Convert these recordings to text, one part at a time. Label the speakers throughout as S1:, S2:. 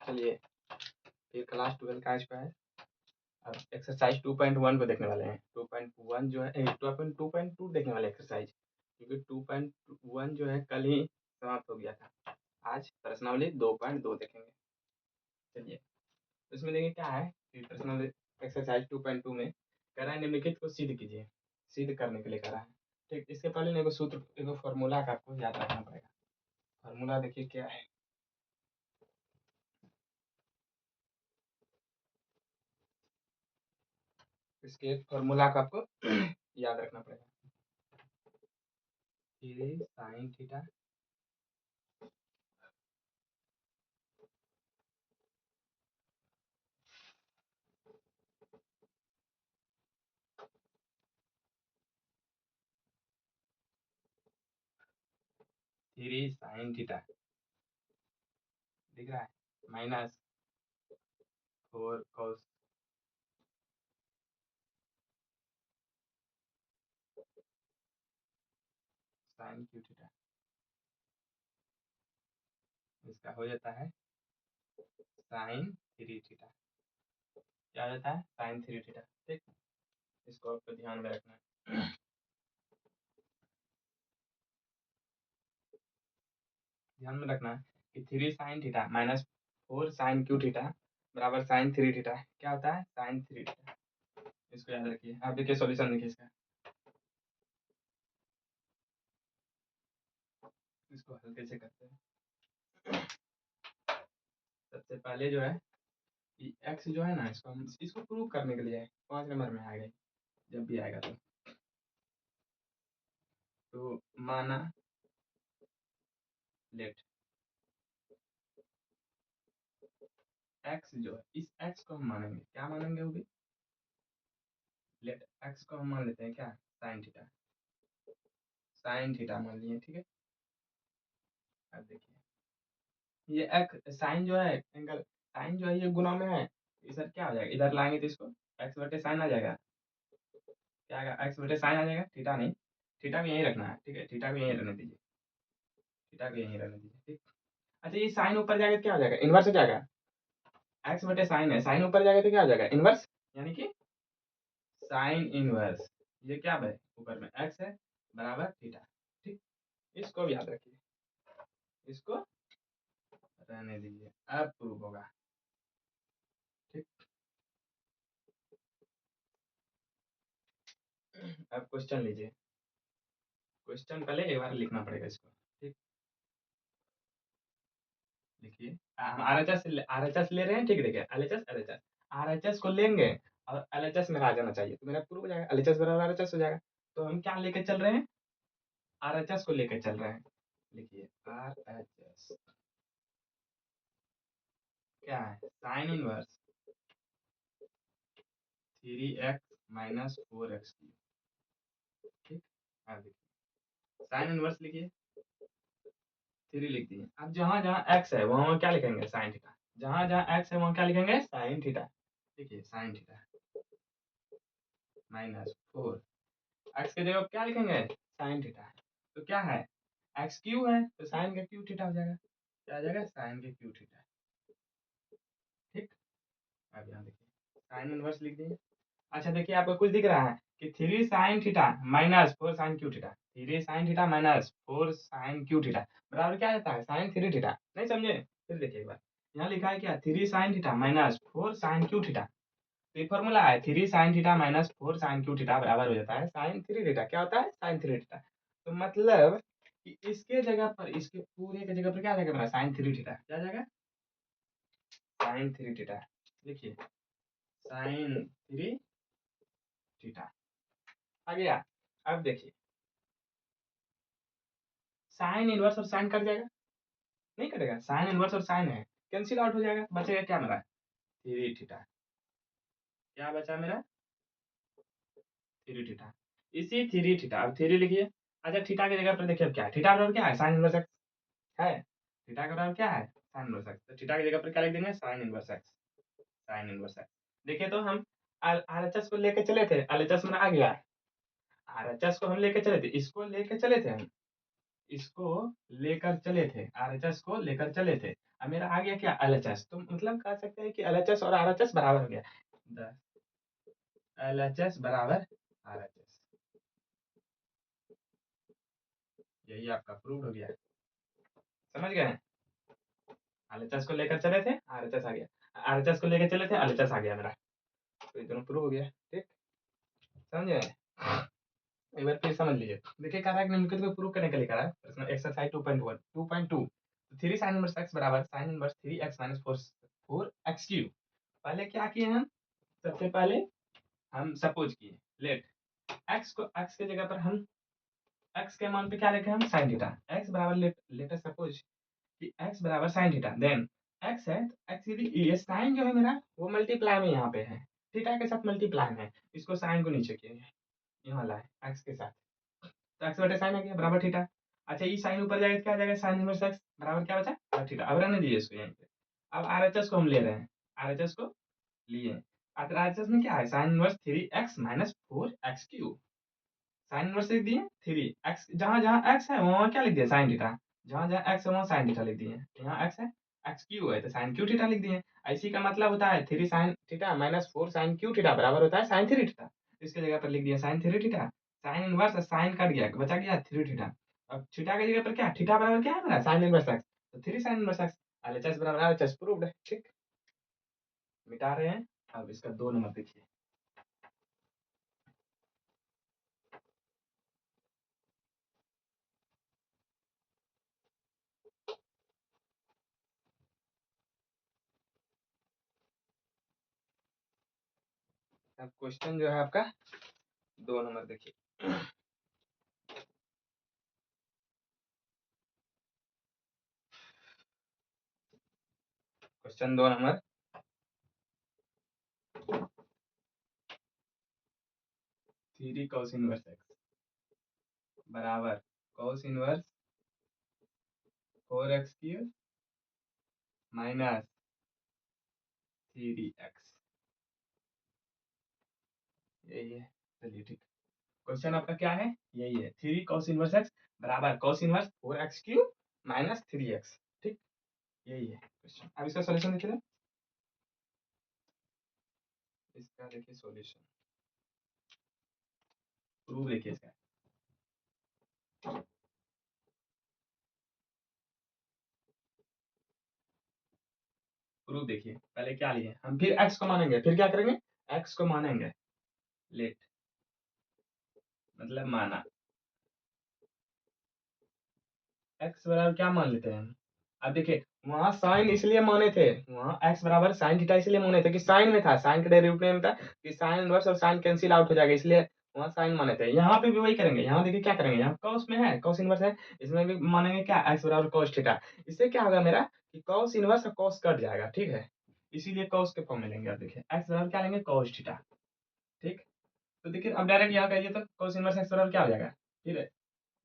S1: चलिए फिर क्लास 12 का आज का है। अब एक्सरसाइज 2.1 को देखने वाले हैं। 2.1 जो है 2.2 देखने वाले एक्सरसाइज, क्योंकि 2.1 जो है कल ही समाप्त हो गया था। आज प्रश्नावली 2.2 देखेंगे। चलिए इसमें देखिए क्या है कि प्रश्नावली एक्सरसाइज 2.2 में कह रहा है निम्नलिखित को सिद्ध कीजिए। सिद्ध करने के लिए कह रहा है। ठीक, इसके पहले एगो सूत्र एगो फॉर्मूला का आपको याद रखना पड़ेगा। फॉर्मूला देखिए क्या है। इसके फॉर्मूला का आपको याद रखना पड़ेगा। 3 sin थीटा 3 sin थीटा दिख रहा है minus 4 cos sin Q theta, इसका हो जाता है sin 3 थीटा। क्या हो जाता है sin 3 थीटा। ठीक, इसको आपको ध्यान में रखना है। ध्यान में रखना है कि 3 sin theta minus 4 sin Q theta बराबर sin 3 थीटा। क्या होता है sin 3 थीटा। इसको याद रखिए। आप देखिए सॉल्यूशन देखिए इसका। इसको हल कैसे करते हैं। सबसे पहले जो है कि x जो है ना इसको प्रूव करने के लिए 5 नंबर में आएगा, जब भी आएगा तो माना लेट x जो है इस x को हम मानेंगे, क्या मानेंगे वो भी लेट x को हम मान लेते हैं क्या sin थीटा। sin थीटा मान लिए, ठीक है। अब देखिए ये x sin जो है एंगल sin जो है ये गुना में है, इधर क्या हो जाएगा, इधर लाएंगे तो इसको x बटे sin आ जाएगा। क्या आएगा x बटे sin आ जाएगा, थीटा नहीं, थीटा भी यहीं रखना है, ठीक है। थीटा भी यहीं रहने दीजिए, थीटा भी यहीं रहने दीजिए, ठीक। अच्छा ये sin ऊपर जाएगा तो क्या हो जाएगा, इनवर्स हो जाएगा। x बटे sin है, sin ऊपर जाएगा तो क्या हो जाएगा इनवर्स, यानी कि साइन इनवर्स। ये क्या है ऊपर में x है बराबर थीटा, ठीक। इसको भी याद रखिए, इसको रहने दीजिए, अब प्रूव होगा, ठीक। अब क्वेश्चन लीजिए। क्वेश्चन पहले एक बार लिखना पड़ेगा इसको, ठीक। लिखिए हम आरएचएस ले रहे हैं, ठीक। देखिए एलएचएस को लेंगे और एलएचएस में आ जाना चाहिए तो मेरा प्रूव हो जाएगा। एलएचएस बराबर आरएचएस हो जाएगा। तो हम क्या लेके चल रहे हैं, आरएचएस को लेकर चल रहे हैं। लिखिए आरएचएस क्या है sine inverse 3x minus 4x, ठीक। अब देखिए साइन इनवर्स लिखिए 3 लिख दिए। अब जहाँ जहाँ x है वहाँ क्या लिखेंगे साइन थीटा, जहाँ जहाँ x है वहाँ क्या लिखेंगे साइन थीटा। देखिए साइन थीटा माइनस 4 x की जगह क्या लिखेंगे साइन थीटा। तो क्या है x क्यू है तो साइन का क्यू थीटा हो जाएगा। क्या आ जाएगा साइन के क्यू थीटा, ठीक। अब यहाँ देखिए साइन इनवर्स लिख दिए। अच्छा देखिए आपको कुछ दिख रहा है कि 3 sin theta minus 4 sin Q theta, 3 sin theta minus 4 sin Q theta बराबर क्या आता है sin 3 थीटा। नहीं समझे, फिर देखिए एक बार यहाँ लिखा है क्या 3 sin theta minus 4 sin Q theta. तो ये फॉर्मूला है 3 sin theta minus 4 sin Q theta बराबर हो जाता है sin 3 थीटा। क्या होता है sin 3 थीटा। तो मतलब कि इसके जगह पर, इसके पूरे की जगह पर क्या आ जाएगा मेरा sin 3 थीटा। क्या आ जाएगा sin 3 थीटा। देखिए sin 3 थीटा आ गया। अब देखिए साइन इनवर्स और साइन कट जाएगा, नहीं कटेगा, साइन इनवर्स और साइन है कैंसिल आउट हो जाएगा, बचेगा क्या मेरा 3 थीटा। क्या बचा मेरा 3 थीटा। इसी 3 थीटा, अब 3 लिखिए। अच्छा थीटा की जगह पर देखिए अब क्या है, थीटा बराबर क्या है साइन इनवर्स एक्स है। थीटा का बराबर क्या है साइन इनवर्स एक्स, तो थीटा की जगह पर क्या लिख देंगे sign inverse x. Sine inverse x देखिए तो हम आरएचएस को लेके चले थे, एलएचएस में आ गया, आरएचएस को हम लेके चले थे, इसको लेके चले थे हम, इसको लेकर चले थे, आरएचएस को लेकर चले थे। अब मेरा आ गया क्या, एलएचएस। तो मतलब कह सकते हैं कि एलएचएस और आरएचएस बराबर हो गया, एलएचएस बराबर आरएचएस। यही आपका प्रूव हो गया, समझ गए। एलएचएस को लेकर चले थे, आरएचएस आ गया, आरएचएस को लेकर चले थे, एलएचएस आ गया मेरा। तो ये दोनों प्रूव हो गया, ठीक, समझे। एक बार फिर समझ लीजिए। देखिए कह रहा है कि निम्नलिखित को प्रूव करने के लिए कह रहा है प्रश्न एक्सरसाइज 2.1 2.2। 3 sin इनवर्स x बराबर sin inverse 3x minus 4x cube. पहले क्या किए हम, सबसे पहले हम सपोज किए, लेट x को, x के जगह पर हम x के मान पे क्या रखे हम, sin थीटा। x बराबर लेट अस सपोज कि x बराबर sin थीटा, देन x है, x ये sin जो है मेरा वो मल्टीप्लाई में यहाँ पे है, थीटा के साथ मल्टीप्लाई में है, इसको sin को नीचे किए, यहाँ लाए x के साथ, तो x बटे साइन आ गया बराबर थीटा। अच्छा ये साइन ऊपर जाएगा तो क्या आ जाएगा, साइन इनवर्स x बराबर क्या बचा, थीटा। अब रहने दीजिए इसको यहीं पे। अब आरएचएस को हम ले रहे हैं, आरएचएस को लिए, आरएचएस में क्या है, sine inverse 3x minus 4x cube. Sine inverse लिख दिए 3x, जहां जहां x है वहां क्या लिख दिया, साइन थीटा। जहां जहां x है वहां साइन थीटा लिख दिए, यहाँ x है, x क्यू है तो साइन क्यू थीटा लिख दिए। इसी का मतलब होता है 3 sine theta minus 4 sine cube theta बराबर होता है साइन 3 थीटा। इसके जगह पर लिख दिया sine 3 theta, sine inverse sine cut गया, बचा गया 3 थीटा। अब थीटा की जगह पर क्या, थीटा बराबर क्या है मेरा, साइन इनवर्स x, तो 3 साइन इनवर्स x। एलएचएस बराबर एलएचएस प्रूव्ड है, ठीक, मिटा रहे हैं। अब इसका 2 नंबर देखिए। अब क्वेश्चन जो है आपका 2 नंबर देखिए। Question 2 number, 3 cos inverse x बराबर cos inverse 4x cube minus 3x, यही है। चलिए ठीक, क्वेश्चन आपका क्या है, यही है, 3 cos इनवर्स x बराबर cos inverse 4x cube minus 3x, ठीक, यही है क्वेश्चन। अब इसका सॉल्यूशन देखिए, इसका देखिए सॉल्यूशन, प्रूफ देखिए इसका, प्रूफ देखिए। पहले क्या लिए हम, फिर x को मानेंगे, फिर क्या करेंगे, x को मानेंगे, लेट मतलब माना, x बराबर क्या मान लेते हैं हम। अब देखिए वहां साइन इसलिए माने थे, वहां x बराबर साइन थीटा इसलिए माने थे कि साइन में था, साइन के डेरिवेटिव में था कि साइन इनवर्स और साइन कैंसिल आउट हो जाएगा, इसलिए वहां साइन माने थे। यहाँ पे भी वही करेंगे, यहाँ देखिए क्या करेंगे, यहाँ cos में है, cos इनवर्स है, इसमें भी मानेंगे क्या, x बराबर cos थीटा। इससे क्या होगा मेरा कि cos इनवर्स और cos कट जाएगा, ठीक है, इसीलिए cos के फॉर्म में लेंगे। अब देखिए x बराबर क्या लेंगे, cos थीटा, ठीक। तो देखिए अब डायरेक्ट यहाँ कहिए तो cos इनवर्स x बराबर क्या हो जाएगा, ठीक है।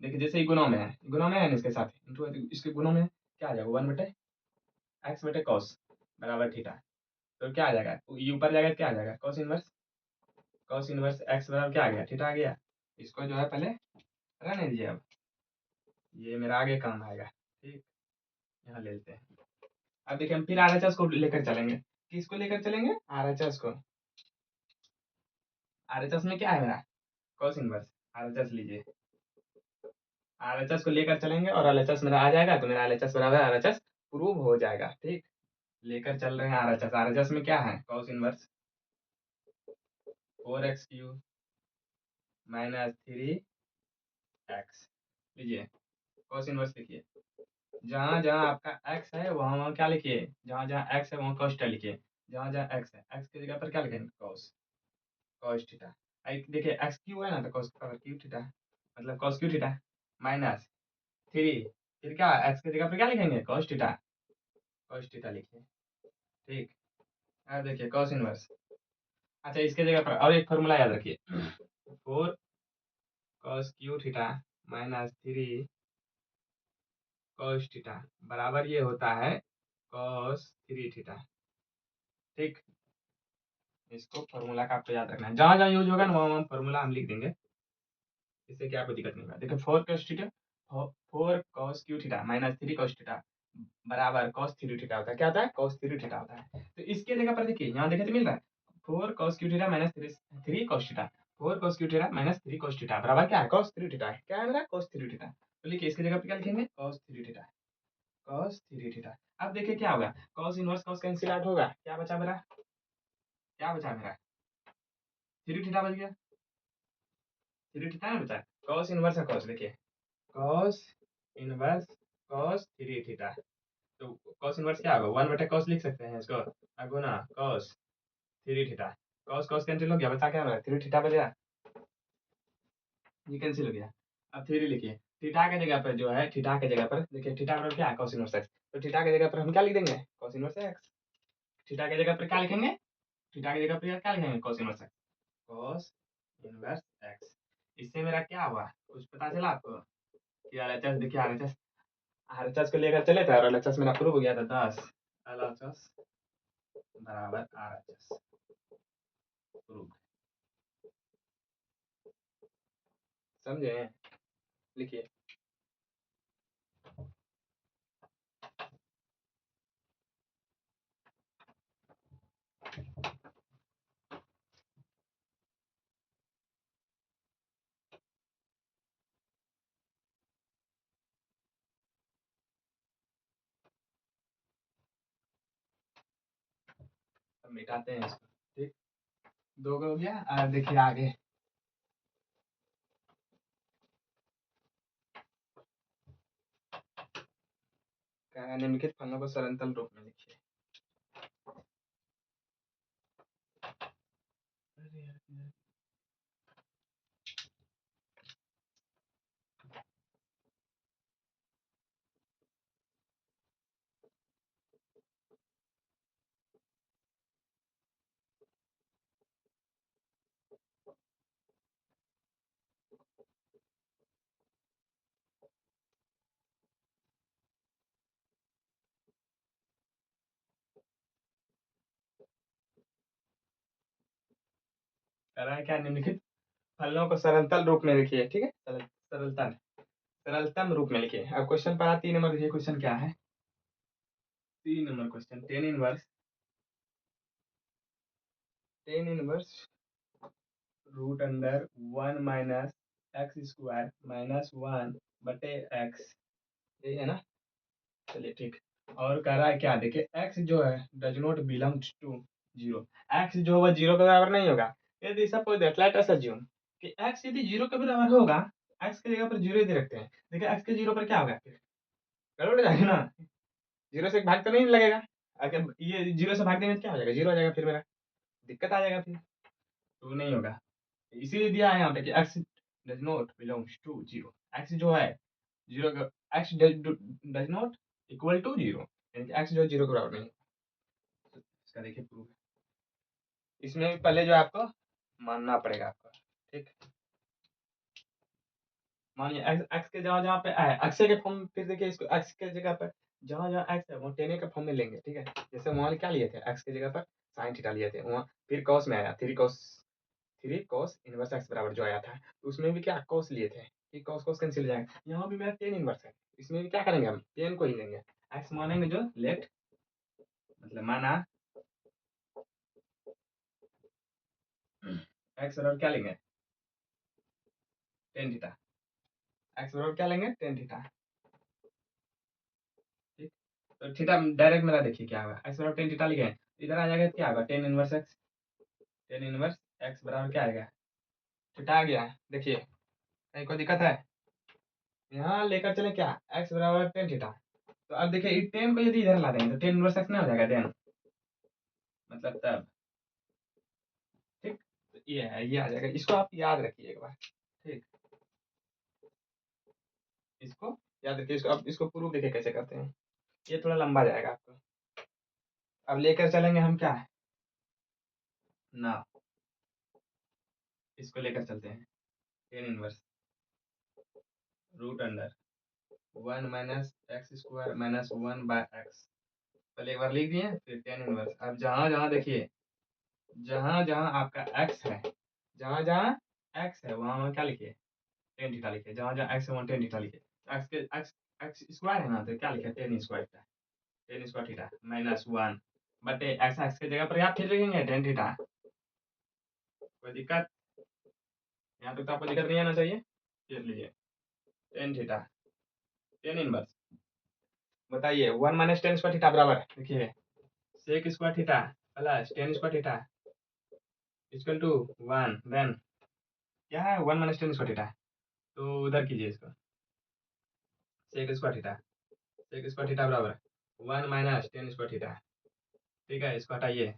S1: देखिए जैसे ही गुणों में है, गुणों में है ना इसके साथ, इसके गुणों में क्या आ जाएगा, 1 बटे एक्स बटे कॉस बराबर थीटा। तो क्या आ जाएगा, ये ऊपर जाएगा तो क्या आ जाएगा, कॉस इनवर्स एक्स बराबर क्या आ गया, थीटा आ गया। इसको जो है पहले रहने दीजिए, अब ये मेरा आगे काम आएगा, ठीक, यहाँ ले लेते हैं। अब देखिए हम फिर आरएचएस को लेकर चलेंगे, किसको लेकर चलेंगे, आरएचएस को। आरएचएस में क्या है मेरा, कॉस इनवर्स, आरएचएस लीजिए, आरएचएस को लेकर चलेंगे और एलएचएस मेरा आ जाएगा, तो मेरा एलएचएस बराबर आरएचएस प्रूव हो जाएगा, ठीक। लेकर चल रहे हैं आरएचएस, आरएचएस में क्या है, cos inverse 4x cube minus 3x, लीजिए कॉस इनवर्स लिखिए, जहाँ जहाँ आपका x है वहाँ वहाँ क्या लिखिए, जहाँ जहाँ x है वहाँ cos थीटा लिखिए, जहाँ जहाँ x है x की जगह पर क्या लिखेंगे, cos थीटा। देखिए x क्यू है ना, तो cos का क्यू थीटा, मतलब cos क्यू थीटा माइनस 3, फिर क्या x की जगह पर क्या लिखेंगे, cos थीटा लिखिए, ठीक। अब देखिए cos इनवर्स, अच्छा इसके जगह पर और एक फॉर्मूला याद रखिए, 4 cos Q theta minus 3 cos theta बराबर ये होता है cos 3 थीटा, ठीक। इसको फॉर्मूला का आपको याद रखना है, जहाँ जहाँ यूज होगा ना वहाँ वहाँ फॉर्मूला हम लिख देंगे, इससे क्या आपको दिक्कत नहीं होगा। देखिए 4 cos theta, 4 cos Q theta minus 3 cos theta बराबर cos 3 थीटा होता है। क्या होता है? cos 3 थीटा होता है। तो इसके जगह पर देखिए, यहाँ देखे तो मिल रहा है 4 cos Q theta minus 3 cos theta. 4 cos Q theta minus 3 cos theta बराबर क्या है? cos 3 थीटा है। क्या है मेरा? cos 3 theta. तो लिखिए इसकी जगह पर क्या लिखेंगे? cos 3 theta. cos 3 theta. अब देखिए क्या होगा, cos inverse cos cancel out होगा। क्या बचा मेरा? क्या बचा मेरा? 3 थीटा बच गया। 3 थीटा ना बचा। cos इनवर्स है cos, देखिए cos इनवर्स cos 3 थीटा। तो cos इनवर्स क्या होगा? 1 बटा cos लिख सकते हैं इसको, गुना cos 3 theta. cos cos cancel हो गया, बचा क्या हमारा? 3 थीटा बचा। ये कैंसिल हो गया। अब 3 लिखिए। थीटा के जगह पर जो है, थीटा के जगह पर देखिए, थीटा बराबर क्या है? cos inverse x। तो थीटा के जगह पर हम क्या लिख देंगे? cos inverse x। थीटा के जगह पर क्या लिखेंगे? थीटा की जगह पर क्या लिखेंगे? cos inverse x। cos inverse x। इससे मेरा क्या हुआ? कुछ पता चला आपको? कि RHS देखिए, RHS को लेकर चले थे और LHS मेरा प्रूव हो गया था 10। LHS बराबर RHS प्रूव। समझे? लिखिए। अब मिटाते हैं इसको। ठीक, 2 हो गया। और देखिए आगे, निम्नलिखित फलनों को सरलतल रूप में लिखिए। अरे यार, कह रहा है क्या? निम्नलिखित फलनों को सरलतल रूप में लिखिए। ठीक है, सरलतल सरलतम रूप में लिखिए। अब क्वेश्चन पर 3 नंबर देखिए, क्वेश्चन क्या है? 3 number question, tan inverse root under 1 minus x square minus 1 बटे एक्स। यही है ना? चलिए ठीक। और कह रहा है क्या? देखिए x जो है does not belongs to zero. x जो होगा जीरो के बराबर नहीं होगा। यदि suppose that let us assume कि x यदि जीरो के बराबर होगा, x की जगह पर जीरो ही दे रखते हैं। देखिए x के जीरो पर क्या होगा? फिर गड़बड़ हो जाएगा ना। जीरो से भाग तो नहीं लगेगा। अगर ये जीरो से भाग देंगे तो क्या हो जाएगा? जीरो हो जाएगा। फिर मेरा दिक्कत आ जाएगा। फिर तो नहीं होगा। इसीलिए दिया है यहाँ पे कि x does not belongs to zero. x जो है जीरो का, x does not equal to zero, यानी कि x जो है जीरो के बराबर नहीं। तो इसका देखिए प्रूफ है। इसमें भी पहले जो है आपको मानना पड़ेगा आपको। ठीक, मानिए x के जहाँ जहाँ पे है अक्षय के फॉर्म, फिर देखिए इसको x के जगह पर जहाँ जहाँ x है वो टेन के फॉर्म में लेंगे। ठीक है, जैसे वहाँ क्या लिए थे? x की जगह पर साइन थीटा लिए थे। वहाँ फिर cos में आया 3 cos इनवर्स x बराबर जो आया था, तो उसमें भी क्या cos लिए थे कि cos cos कैंसिल हो जाएगा। यहाँ भी मेरा टेन इनवर्स है, इसमें भी क्या करेंगे? हम टेन को ही लेंगे। x मानेंगे जो लेट, मतलब माना x बराबर क्या लेंगे? Tan theta. x बराबर क्या लेंगे? Ten theta. ठीक, तो थीटा डायरेक्ट मेरा देखिए क्या होगा, x बराबर टेन थीटा लिखे हैं, इधर आ जाएगा क्या होगा? Ten inverse x। Ten inverse x बराबर क्या आएगा? थीटा आ गया। देखिए कहीं कोई दिक्कत है? यहाँ लेकर चले क्या? x बराबर टेन थीटा। तो अब देखिए टेन को यदि इधर ला देंगे तो टेन इनवर्स x ना हो जाएगा देन, मतलब तब। ठीक, तो ये है, ये आ जाएगा। इसको आप याद रखिए एक बार। ठीक, इसको याद रखिए। इसको अब इसको प्रूफ देखिए कैसे करते हैं। ये थोड़ा लंबा जाएगा आपको। अब लेकर चलेंगे हम क्या ना, इसको लेकर चलते हैं tan inverse root under 1 minus x square minus 1 by x. पहले एक बार लिख दिए, फिर टेन इनवर्स। अब जहाँ जहाँ देखिए, जहाँ जहाँ आपका x है, जहाँ जहाँ x है वहाँ वहाँ क्या लिखिए? टेन थीटा लिखिए। जहाँ जहाँ x है वहाँ टेन थीटा लिखिए। एक्स के एक्स स्क्वायर है ना, तो क्या लिखा है, ten square theta, ten square theta minus one बटे एक्स एक्स की जगह पर आप फिर लिखेंगे टेन थीटा। कोई दिक्कत यहाँ तक तो आपको दिक्कत नहीं आना चाहिए। फिर लीजिए टेन थीटा, टेन इनवर्स, बताइए one minus tan square theta बराबर देखिए sec square theta plus tan square theta equal to one. Then क्या है, one minus tan square theta, तो उधर कीजिए इसको, sec square theta, sec square theta बराबर one minus tan square theta. ठीक है, इसको हटाइए,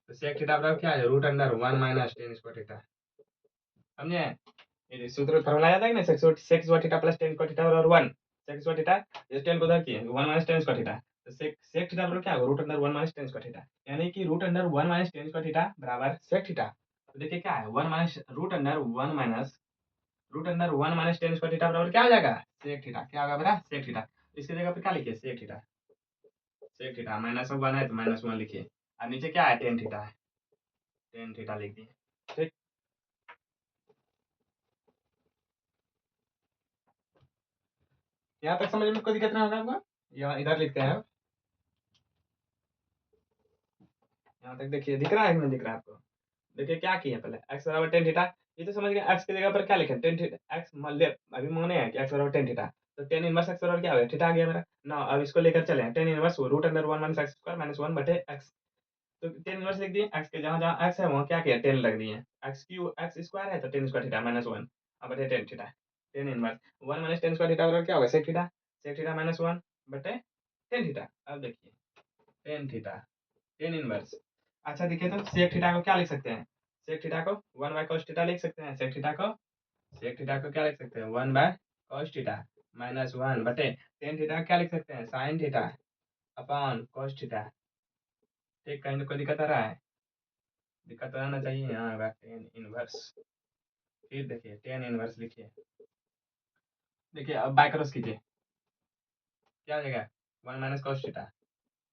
S1: तो सेक थीटा बराबर क्या है, root under one minus tan square theta. समझे, ये सूत्र फॉर्मूला याद है ना, sec square theta plus tan square theta बराबर वन, सेक स्क्वायर थीटा इस टेन को उधर किए one minus tan square theta, तो सेक सेक थीटा बराबर क्या होगा, root under one minus tan square theta, यानी कि root under one minus tan square theta बराबर सेक थीटा। तो देखिए क्या है, one minus root under one minus tan square theta बराबर क्या हो जाएगा, सेक थीटा। क्या होगा बेटा, सेक थीटा। इसकी जगह पे क्या लिखिए, sec theta, sec theta minus one है तो माइनस वन लिखिए, और नीचे क्या है, टेन थीटा है, टेन थीटा लिख दिए। ठीक, यहाँ तक समझ में कोई दिक्कत नहीं होगा आपको। यहाँ इधर लिखते हैं, यहाँ तक देखिए, दिख रहा है कि नहीं दिख रहा है आपको। देखिए क्या किए पहले, एक्स बराबर टेन थीटा, ये तो समझ गए, एक्स की जगह पर क्या लिखे, टेन थीटा एक्स मान लिया, अभी माने हैं कि एक्स बराबर टेन थीटा, तो टेन इनवर्स एक्स बराबर क्या हो गया, थीटा आ गया मेरा ना। अब इसको लेकर चले, tan inverse root under one minus x square minus one बटे एक्स, तो टेन इनवर्स लिख दिए, एक्स के जहाँ जहाँ एक्स है वहाँ क्या किया, टेन लग दिए, एक्स क्यू एक्स स्क्वायर है तो ten square theta minus one, अब बटे ten theta, tan inverse one minus tan square theta बराबर क्या होगा, सेक थीटा माइनस वन बटे टेन थीटा। अब देखिए टेन थीटा, टेन इनवर्स, अच्छा देखिए तो सेक थीटा को क्या लिख सकते हैं, सेक थीटा को वन बाय कॉस थीटा लिख सकते हैं, सेक थीटा को क्या लिख सकते हैं, one by cos theta minus one बटे टेन थीटा क्या लिख सकते हैं, sign theta upon cos theta. ठीक, कहीं तो कोई दिक्कत आ रहा है, दिक्कत तो आना चाहिए। यहाँ होगा टेन इनवर्स, फिर देखिए टेन इनवर्स लिखिए, देखिए अब बाय क्रॉस कीजिए, क्या हो जाएगा, one minus cos theta,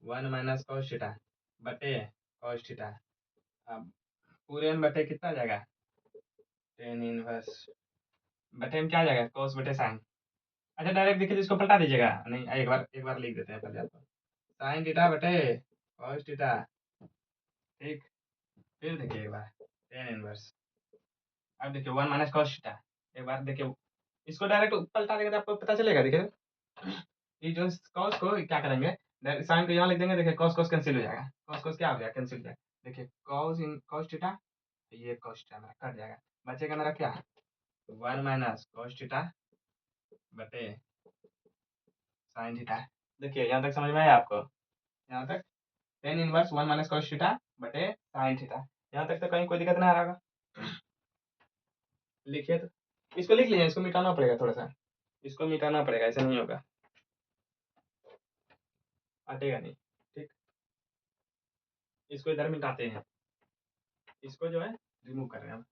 S1: one minus cos theta बटे कॉस थीटा, अब पूरे में बटे कितना आ जाएगा, टेन इनवर्स बटे में क्या आ जाएगा, कॉस बटे साइन। अच्छा डायरेक्ट देखिए, इसको पलटा दीजिएगा, नहीं एक बार लिख देते हैं पहले आपको, साइन थीटा बटे कॉस थीटा। ठीक, फिर देखिए एक बार टेन इनवर्स, अब देखिए वन माइनस कॉस थीटा, एक बार देखिए इसको डायरेक्ट पलटा देंगे तो आपको पता चलेगा। देखिए ये जो कॉस को क्या करेंगे, साइन को यहाँ लिख देंगे, देखिए कॉस कॉस कैंसिल हो जाएगा, कॉस कॉस क्या हो गया, कैंसिल हो जाएगा। देखिए कॉस इन कॉस थीटा, ये कॉस थीटा मेरा कट जाएगा, बचेगा मेरा क्या, वन माइनस कॉस थीटा बटे साइन थीटा। देखिए यहाँ तक समझ में आया आपको, यहाँ तक ten inverse one minus cos theta बटे साइन थीटा, यहाँ तक तो कहीं कोई दिक्कत नहीं आ रहा होगा। लिखिए तो, इसको लिख लीजिए, इसको मिटाना पड़ेगा थोड़ा सा, इसको मिटाना पड़ेगा, ऐसा नहीं होगा, हटेगा नहीं। ठीक, इसको इधर मिटाते हैं, इसको जो है रिमूव कर रहे हैं हम।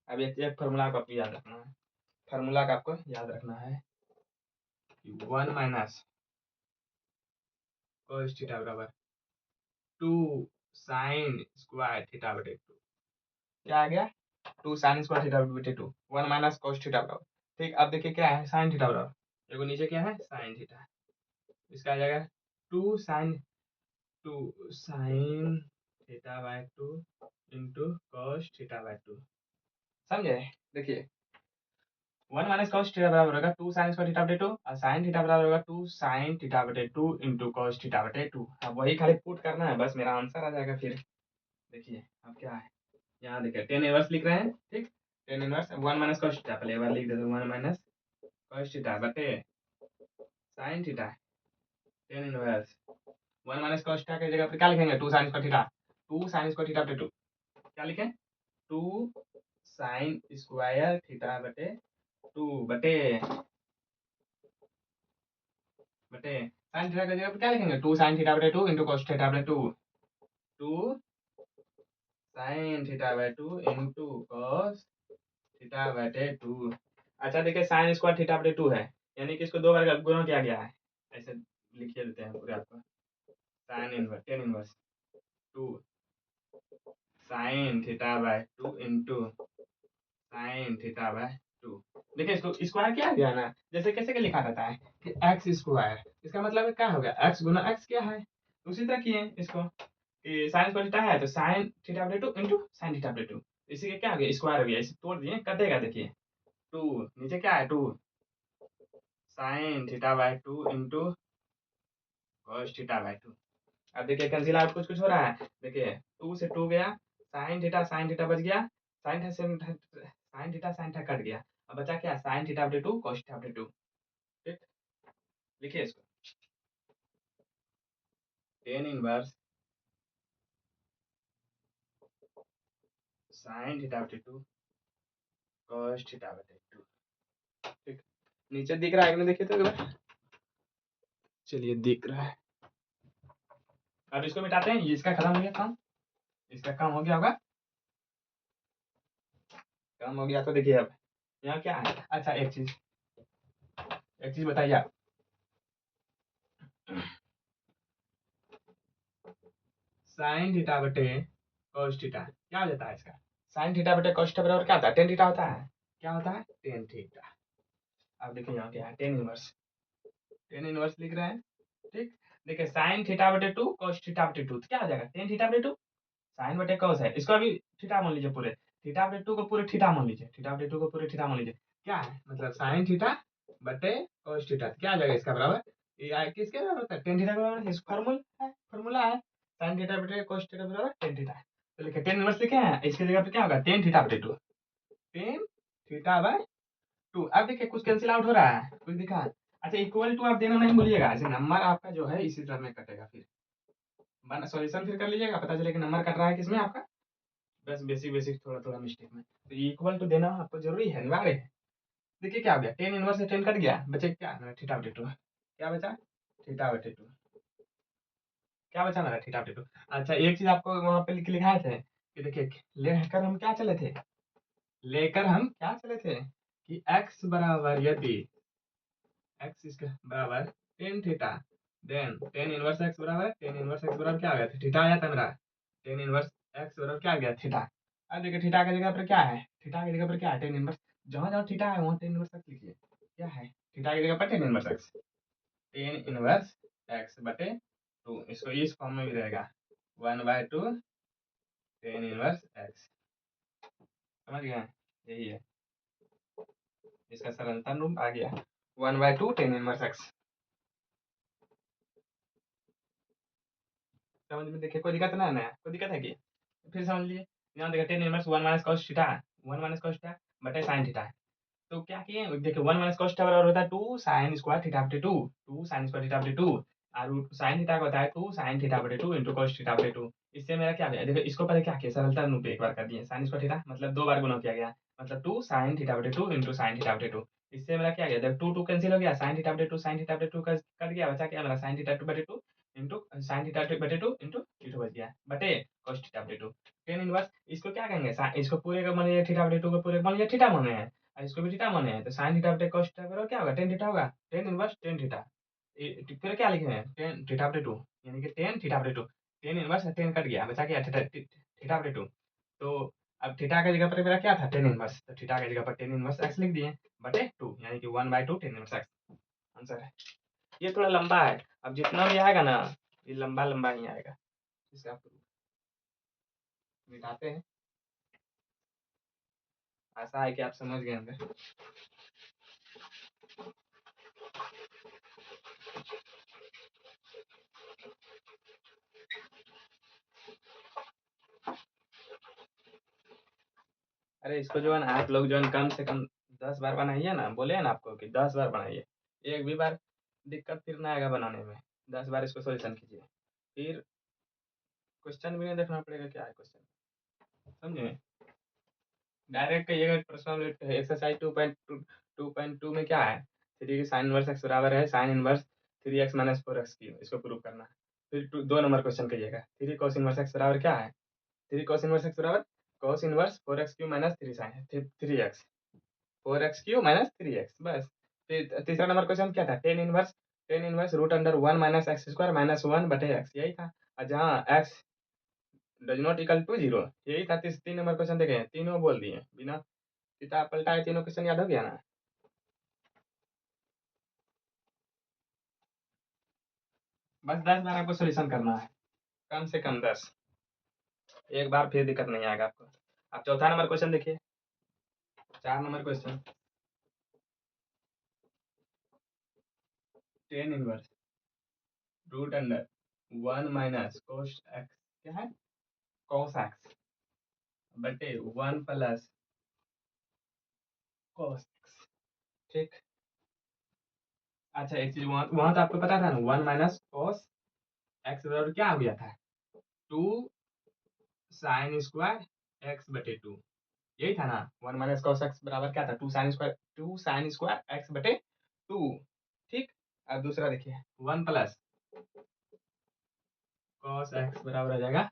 S1: अब एक फार्मूला को आपको याद रखना है, फार्मूला का आपको याद रखना है कि वन माइनस cos थीटा बराबर टू साइन स्क्वायर थीटा बटे टू, क्या आ गया, टू साइन स्क्वायर थीटा बटे two, one minus cos theta बराबर। ठीक, अब देखिए क्या है, साइन थीटा बराबर, देखो नीचे क्या है, साइन थीटा, इसका आ जाएगा two sine theta by two into cos theta by two. समझे, देखिए वन माइनस कॉस थीटा बराबर होगा टू साइन स्क्वायर थीटा बटे टू, और साइन थीटा बराबर होगा टू साइन थीटा बटे टू इंटू कॉस थीटा बटे टू। अब वही खाली पुट करना है, बस मेरा आंसर आ जाएगा। फिर देखिए अब क्या है, यहाँ देखिए टेन इनवर्स लिख रहे हैं। ठीक, tan inverse one minus cos theta, पहले एक बार लिख देते हैं, वन माइनस कॉस थीटा बटे sine theta, tan inverse one minus cos theta की जगह पर क्या लिखेंगे, two sine square theta, two sine square theta बटे टू, क्या लिखें, टू साइन स्क्वायर थीटा बटे टू बटे बटे साइन थीटा की जगह पर क्या लिखेंगे, टू साइन थीटा बटे टू इंटू कॉस थीटा बटे to, two sine theta by two into cos theta बटे टू। अच्छा देखिए साइन स्क्वायर थीटा बटे टू है, यानी कि इसको दो बार गुणा किया गया है, ऐसे लिखिए देते हैं पूरे आपको, sine inverse tan inverse to sine theta bye 2 into sine theta bye 2। देखिए इसको स्क्वायर क्या गया ना, जैसे कैसे के लिखा रहता है कि एक्स स्क्वायर, इसका मतलब क्या हो गया, एक्स गुना एक्स क्या है। उसी तरह किए इसको कि साइन स्क्वायर थीटा है तो sign theta bye 2 into sine theta bye 2, इसी के क्या हो गया स्क्वायर हो गया, इसे तोड़ दिए कटेगा, देखिए 2 नीचे क्या है 2 sign theta bye 2 into cos theta bye 2। अब देखिए कैंसिल आउट कुछ कुछ हो रहा है, देखिए 2 से 2 गया, साइन थीटा बच गया, साइन थीटा कट गया, अब बचा क्या साइन थीटा बटे 2 कॉस थीटा बटे 2। ठीक, लिखिए इसको टेन इनवर्स साइन थीटा बटे 2 कॉस थीटा बटे 2। ठीक, नीचे दिख रहा है कि नहीं, देखिए तो एक बार, चलिए दिख रहा है। अब इसको मिटाते हैं, ये इसका खत्म हो गया काम, इसका काम हो गया होगा, काम हो गया तो देखिए अब यहाँ क्या है। अच्छा एक चीज बताइए आप, साइन थीटा बटे कॉस थीटा क्या हो जाता है इसका, साइन थीटा बटे कॉस थीटा बराबर क्या होता है, टेन थीटा होता है, क्या होता है टेन थीटा। अब देखिए यहाँ क्या है, टेन इनवर्स लिख रहे हैं। ठीक, देखिए साइन थीटा बटे 2 कॉस थीटा बटे 2 तो क्या हो जाएगा टेन थीटा बटे 2, साइन बटे कॉस है, इसको अभी थीटा मान लीजिए, पूरे थीटा बटे 2 को पूरे थीटा मान लीजिए, थीटा बटे 2 को पूरे थीटा मान लीजिए, क्या है मतलब साइन थीटा बटे कॉस थीटा क्या आ जाएगा इसका बराबर, ये किसके बराबर होता है टेन थीटा के बराबर, इस फार्मूला है साइन थीटा बटे कॉस थीटा बराबर टेन थीटा। तो लिखिए टेन इनवर्स लिखे हैं, इसके जगह पे क्या होगा टेन थीटा बटे 2, टेन थीटा बाय 2। अब देखिए कुछ कैंसिल आउट हो रहा है, कुछ दिखा है। अच्छा इक्वल टू आप देना नहीं भूलिएगा, ऐसे नंबर आपका जो है इसी तरह में कटेगा, फिर सॉल्यूशन फिर कर लीजिएगा, पता चले कि नंबर कट रहा है किसमें आपका, बस बेसिक बेसिक थोड़ा थोड़ा मिस्टेक में, तो इक्वल टू देना आपको जरूरी है, अनिवार्य है। देखिए क्या हो गया टेन इनवर्स से टेन कट गया, बचे क्या थीटा बटे 2, क्या बचा थीटा बटे 2, क्या बचा मेरा थीटा बटे 2। अच्छा एक चीज आपको वहां पे लिखाए थे कि देखिए लेकर हम क्या चले थे कि x बराबर यदि x इसका बराबर tan theta, then tan inverse x बराबर क्या आ गया था थीटा आया था मेरा, टेन इनवर्स x बराबर क्या आ गया थीटा। अब देखिए थीटा की जगह पर क्या है, थीटा की जगह पर क्या है टेन इनवर्स, जहाँ जहाँ थीटा है वहाँ टेन इनवर्स x लिखिए, क्या है थीटा की जगह पर ten inverse x, ten inverse x बटे 2, इसको इस फॉर्म में भी रहेगा 1/2 टेन इनवर्स x, समझ गए, यही है इसका सरलतम रूप आ गया 1/2 टेन इनवर्स x। समझ में देखिए कोई दिक्कत ना है ना, कोई दिक्कत है कि, फिर समझ लीजिए यहाँ देखिए tan inverse 1 minus cos theta, 1 minus cos theta बटे साइन थीटा, तो क्या किए देखिए 1 माइनस कॉस थीटा बराबर होता है 2 साइन स्क्वायर थीटा बटे 2, 2 साइन स्क्वायर थीटा बटे 2, और साइन थीटा का होता है 2 साइन थीटा बटे 2 इंटू कॉस थीटा बटे 2। इससे मेरा क्या है देखिए, इसको पहले क्या किया सरलता रूप एक बार कर दिए, साइन स्क्वायर थीटा मतलब दो बार गुना किया गया, मतलब 2 साइन थीटा बटे 2 इंटू साइन थीटा बटे 2। इससे मेरा क्या गया, जब 2 2 कैंसिल हो गया, साइन थीटा बटे 2 साइन थीटा बटे 2 कट गया, बचा क्या मेरा साइन थीटा बटे 2 इंटू साइन थीटा बटे 2 इंटू बच गया बटे कॉस थीटा बटे 2। टेन इनवर्स इसको क्या कहेंगे, इसको पूरे का मान लिया थीटा बटे 2 को पूरे का मान लिया थीटा माने हैं, और इसको भी थीटा माने हैं, तो साइन थीटा बटे cos थीटा बराबर क्या होगा टेन थीटा होगा, टेन इनवर्स टेन थीटा, फिर क्या लिखे हैं टेन थीटा बटे 2, यानी कि टेन थीटा बटे 2, टेन इनवर्स टेन कट गया, बचा क्या थीटा थीटा बटे 2। तो अब थीटा की जगह पर मेरा क्या था टेन इनवर्स, तो थीटा की जगह पर टेन इनवर्स एक्स लिख दिए बटे 2, यानी कि 1/2 टेन इनवर्स एक्स आंसर है। ये थोड़ा लंबा है, अब जितना भी आएगा ना ये लंबा लंबा ही आएगा, इसका proof मिटाते हैं, आशा है कि आप समझ गए होंगे। अरे इसको जो है ना आप लोग जो है कम से कम 10 बार बनाइए ना, बोले हैं ना आपको कि 10 बार बनाइए, एक भी बार दिक्कत फिर ना आएगा बनाने में, 10 बार इसको सॉल्यूशन कीजिए, फिर क्वेश्चन भी नहीं देखना पड़ेगा क्या है क्वेश्चन, समझे, डायरेक्ट कहिएगा प्रश्न एक्सरसाइज 2.2 में क्या है, थ्री की साइन इनवर्स एक्स बराबर है sine inverse 3x minus 4x की, इसको प्रूव करना है। फिर 2 नंबर क्वेश्चन कहिएगा, थ्री कॉस इनवर्स एक्स बराबर क्या है, थ्री कॉस इनवर्स एक्स बराबर cos inverse 4x cube minus 3 sine 3x, 4x cube minus 3x बस। फिर तीसरा नंबर क्वेश्चन क्या था, tan inverse root under 1 minus x square minus 1 बटे एक्स, यही था। और जहाँ x does not equal to 0। यही था 3 नंबर क्वेश्चन देखे, तीनों बोल दिए बिना किताब पलटाए, तीनों क्वेश्चन याद हो गया ना। बस 10 बार आपको सोल्यूशन करना है, कम से कम 10। एक बार फिर दिक्कत नहीं आएगा आपको। आप चौथा नंबर क्वेश्चन देखिए, 4 number question. Tan inverse root under 1 minus cos x, क्या है, कॉस एक्स बटे 1 प्लस कॉस एक्स। ठीक, अच्छा एक चीज वहां वहां तो आपको पता था ना, 1 माइनस कॉस एक्स बराबर क्या हो गया था, 2 साइन स्क्वायर एक्स बटे 2। यही था ना, 1 माइनस कॉस एक्स बराबर क्या था, 2 साइन स्क्वायर एक्स बटे 2। ठीक, अब दूसरा देखिए, 1 प्लस कॉस एक्स बराबर हो जाएगा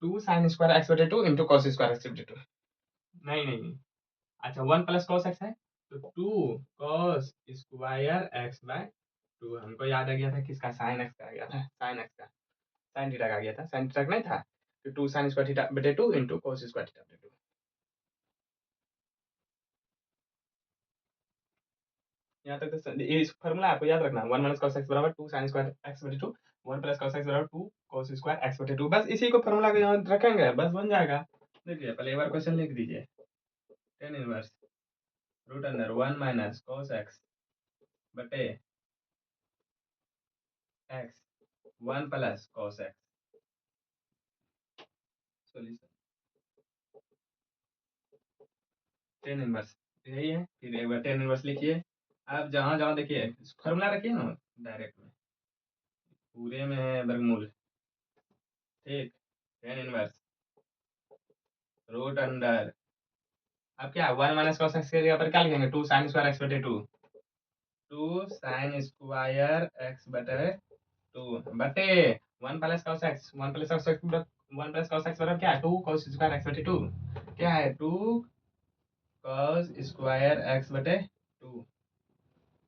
S1: 2 साइन स्क्वायर एक्स बटे 2 इंटू कॉस स्क्वायर एक्स बटे 2। नहीं नहीं नहीं, अच्छा 1 प्लस कॉस एक्स है, तो 2 कॉस स्क्वायर एक्स बाय 2। हमको याद आ गया था किसका, साइन एक्स का आ गया था, साइन एक्स का, साइन थीटा का आ गया था, साइन थीटा का नहीं था, तो 2 साइन स्क्वायर थीटा बटे 2 इंटू कॉस स्क्वायर थीटा बटे 2। यहाँ तक तो ये फॉर्मूला आपको याद रखना, 1 माइनस कॉस एक्स बराबर 2 साइन स्क्वायर एक्स बटे 2, 1 प्लस कॉस एक्स बराबर 2 कॉस स्क्वायर एक्स बटे 2। बस इसी को फॉर्मूला को यहाँ रखेंगे, बस बन जाएगा। देखिए पहले एक बार क्वेश्चन लिख दीजिए, tan inverse root under 1 minus cos x बटे x 1 plus cos x. Solution tan inverse यही है, फिर एक बार टेन इनवर्स लिखिए। आप जहाँ जहाँ देखिए फॉर्मूला रखिए ना डायरेक्ट में, पूरे में है वर्गमूल। ठीक, टेन इनवर्स रूट अंडर, अब क्या 1 माइनस कॉस एक्स के जगह पर क्या लिखेंगे, 2 साइन स्क्वायर एक्स बटे 2, 2 साइन स्क्वायर एक्स बटे 2 बटे 1 plus cos x, 1 plus cos x, 1 plus cos x बराबर क्या है, 2 कॉस स्क्वायर एक्स बटे 2। क्या है, 2 कॉस स्क्वायर एक्स बटे 2।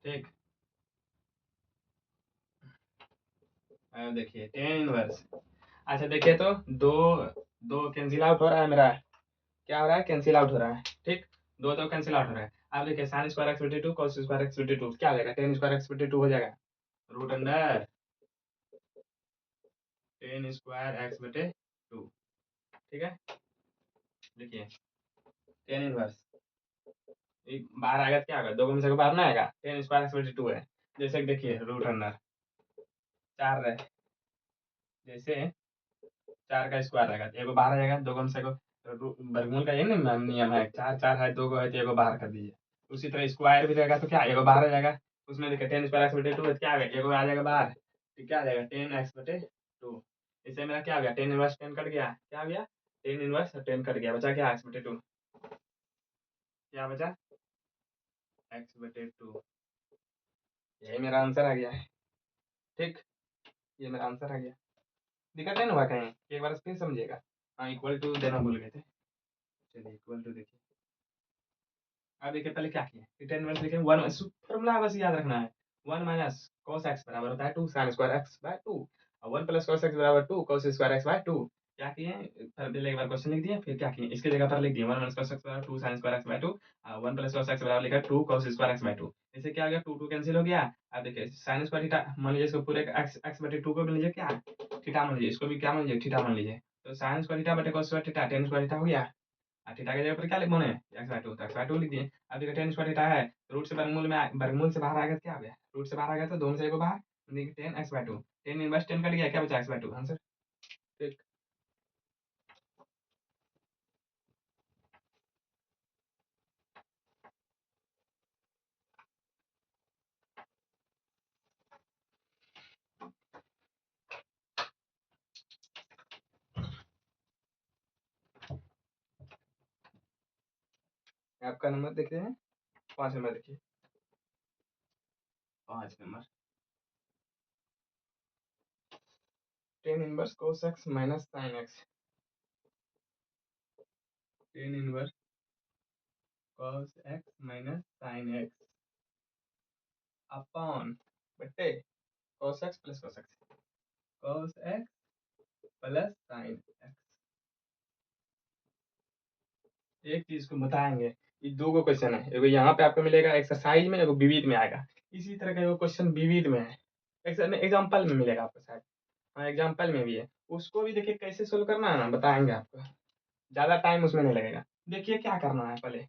S1: ठीक, अब देखिए टेन इनवर्स, अच्छा देखिए तो दो दो कैंसिल आउट हो रहा है मेरा, क्या हो रहा है, कैंसिल आउट हो रहा है। ठीक, दो दो कैंसिल आउट हो रहा है। अब देखिए साइन स्क्वायर एक्स बटे 2 कॉस स्क्वायर एक्स बटे 2 क्या हो जाएगा, टेन स्क्वायर एक्स बटे 2 हो जाएगा, root under tan square x बटे 2। ठीक है, देखिए टेन इनवर्स बाहर आएगा तो क्या होगा, दो में से बाहर ना आएगा, टेन स्क्वायर एक्स बटे 2 है। जैसे कि देखिए रूट अंडर 4 रहे, जैसे 4 का स्क्वायर आएगा तो एगो बाहर आ जाएगा, दो में से वर्गमूल का ये नहीं नियम है, 4 4 है, दो को है तो एगो बाहर कर दीजिए। उसी तरह स्क्वायर भी रहेगा तो क्या एगो बाहर आ जाएगा, उसमें देखिए टेन स्क्वायर एक्स बटे 2 है तो क्या आ गया, एगो आ जाएगा बाहर, तो क्या आ जाएगा, 10 x बटे 2। इससे मेरा क्या हो गया, 10 इनवर्स 10 कट गया, क्या हो गया, 10 इनवर्स 10 कट गया, बचा क्या, x बटे 2। क्या बचा, x बटे 2। यही मेरा आंसर आ गया है। ठीक, ये मेरा आंसर आ गया। दिक्कत नहीं ना हुआ कहीं, एक बार फिर समझिएगा। हाँ इक्वल टू देना भूल गए थे, चलिए इक्वल टू देखिए। अब देखिए पहले क्या किया, टेन माइनस लिखे, वन फॉर्मूला बस याद रखना है, 1 माइनस कॉस एक्स बराबर होता है 2 साइन स्क्वायर एक्स बाय 2, और 1 प्लस कॉस एक्स बराबर 2 कॉस स्क्वायर एक्स बाय 2। क्या किए, पहले एक बार क्वेश्चन लिख दिए, फिर क्या किए, इसके जगह पर लिख दिए 1 माइनस कॉस एक्स बराबर 2 sine square x by 2, 1 plus cos x बराबर लिखा 2 कॉस स्क्वायर एक्स बाय 2। इससे क्या हो गया, 2 2 कैंसिल हो गया। अब देखिए साइन स्क्वायर थीटा मान लीजिए, इसको पूरे एक्स एक्स बटे 2 को मान लीजिए क्या, थीटा मान लीजिए, इसको भी क्या मान लीजिए, थीटा मान लीजिए। तो साइन स्क्वायर थीटा बटे cos square theta, ten square theta हो गया। थीटा की जगह पर क्या लिखना है, x/2, तो x/2 लिख दिए। अब देखिए टेन स्क्वायर थीटा है, तो रूट से वर्गमूल में वर्गमूल से बाहर आ गया तो क्या हो गया, रूट से बाहर आ गया तो दोनों से एक बाहर, देखिए 10 x/2, 10 इनवर्स 10 कट गया, क्या बचा x/2 आंसर। ठीक, आपका नंबर देखते हैं, 5 नंबर देखिए, 5 number, tan inverse cos x minus sin x, tan inverse cos x minus sin x upon बट्टे cos x plus cos x, cos x plus sine x. एक चीज को बताएंगे, ये दो गो क्वेश्चन है, एगो यहाँ पे आपको मिलेगा एक्सरसाइज में, एगो विविध में आएगा। इसी तरह का एगो क्वेश्चन विविध में है, एग्जाम्पल में मिलेगा आपको शायद। हाँ एग्जाम्पल में भी है, उसको भी देखिए कैसे सोल्व करना है ना, बताएंगे आपको, ज्यादा टाइम उसमें नहीं लगेगा। देखिए क्या करना है पहले,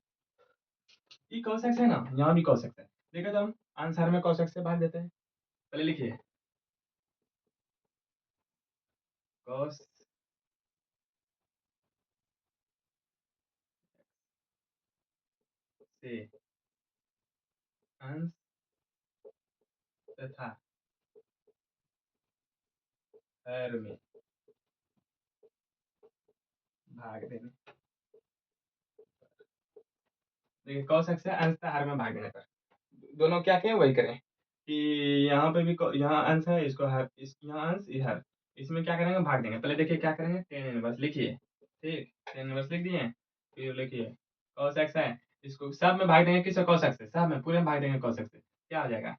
S1: ये cos x है ना, यहाँ भी cos x है, देखिए तो हम आंसर में cos x से भाग देते हैं। पहले लिखिए cos से अंश तथा हर में भाग देने। देखिए cos x है, अंश तथा हर में भाग देने पर दोनों क्या करें वही करें, कि यहाँ पे भी यहाँ अंश है, इसको हर, इस यहाँ अंश ये हर, इसमें क्या करेंगे भाग देंगे। पहले देखिए क्या करेंगे, टेन इनवर्स लिखिए, ठीक, टेन इनवर्स लिख दिए, फिर लिखिए cos x है, इसको सब में भाग देंगे, किससे cos x से, सब में पूरे में भाग देंगे cos x से, क्या हो जाएगा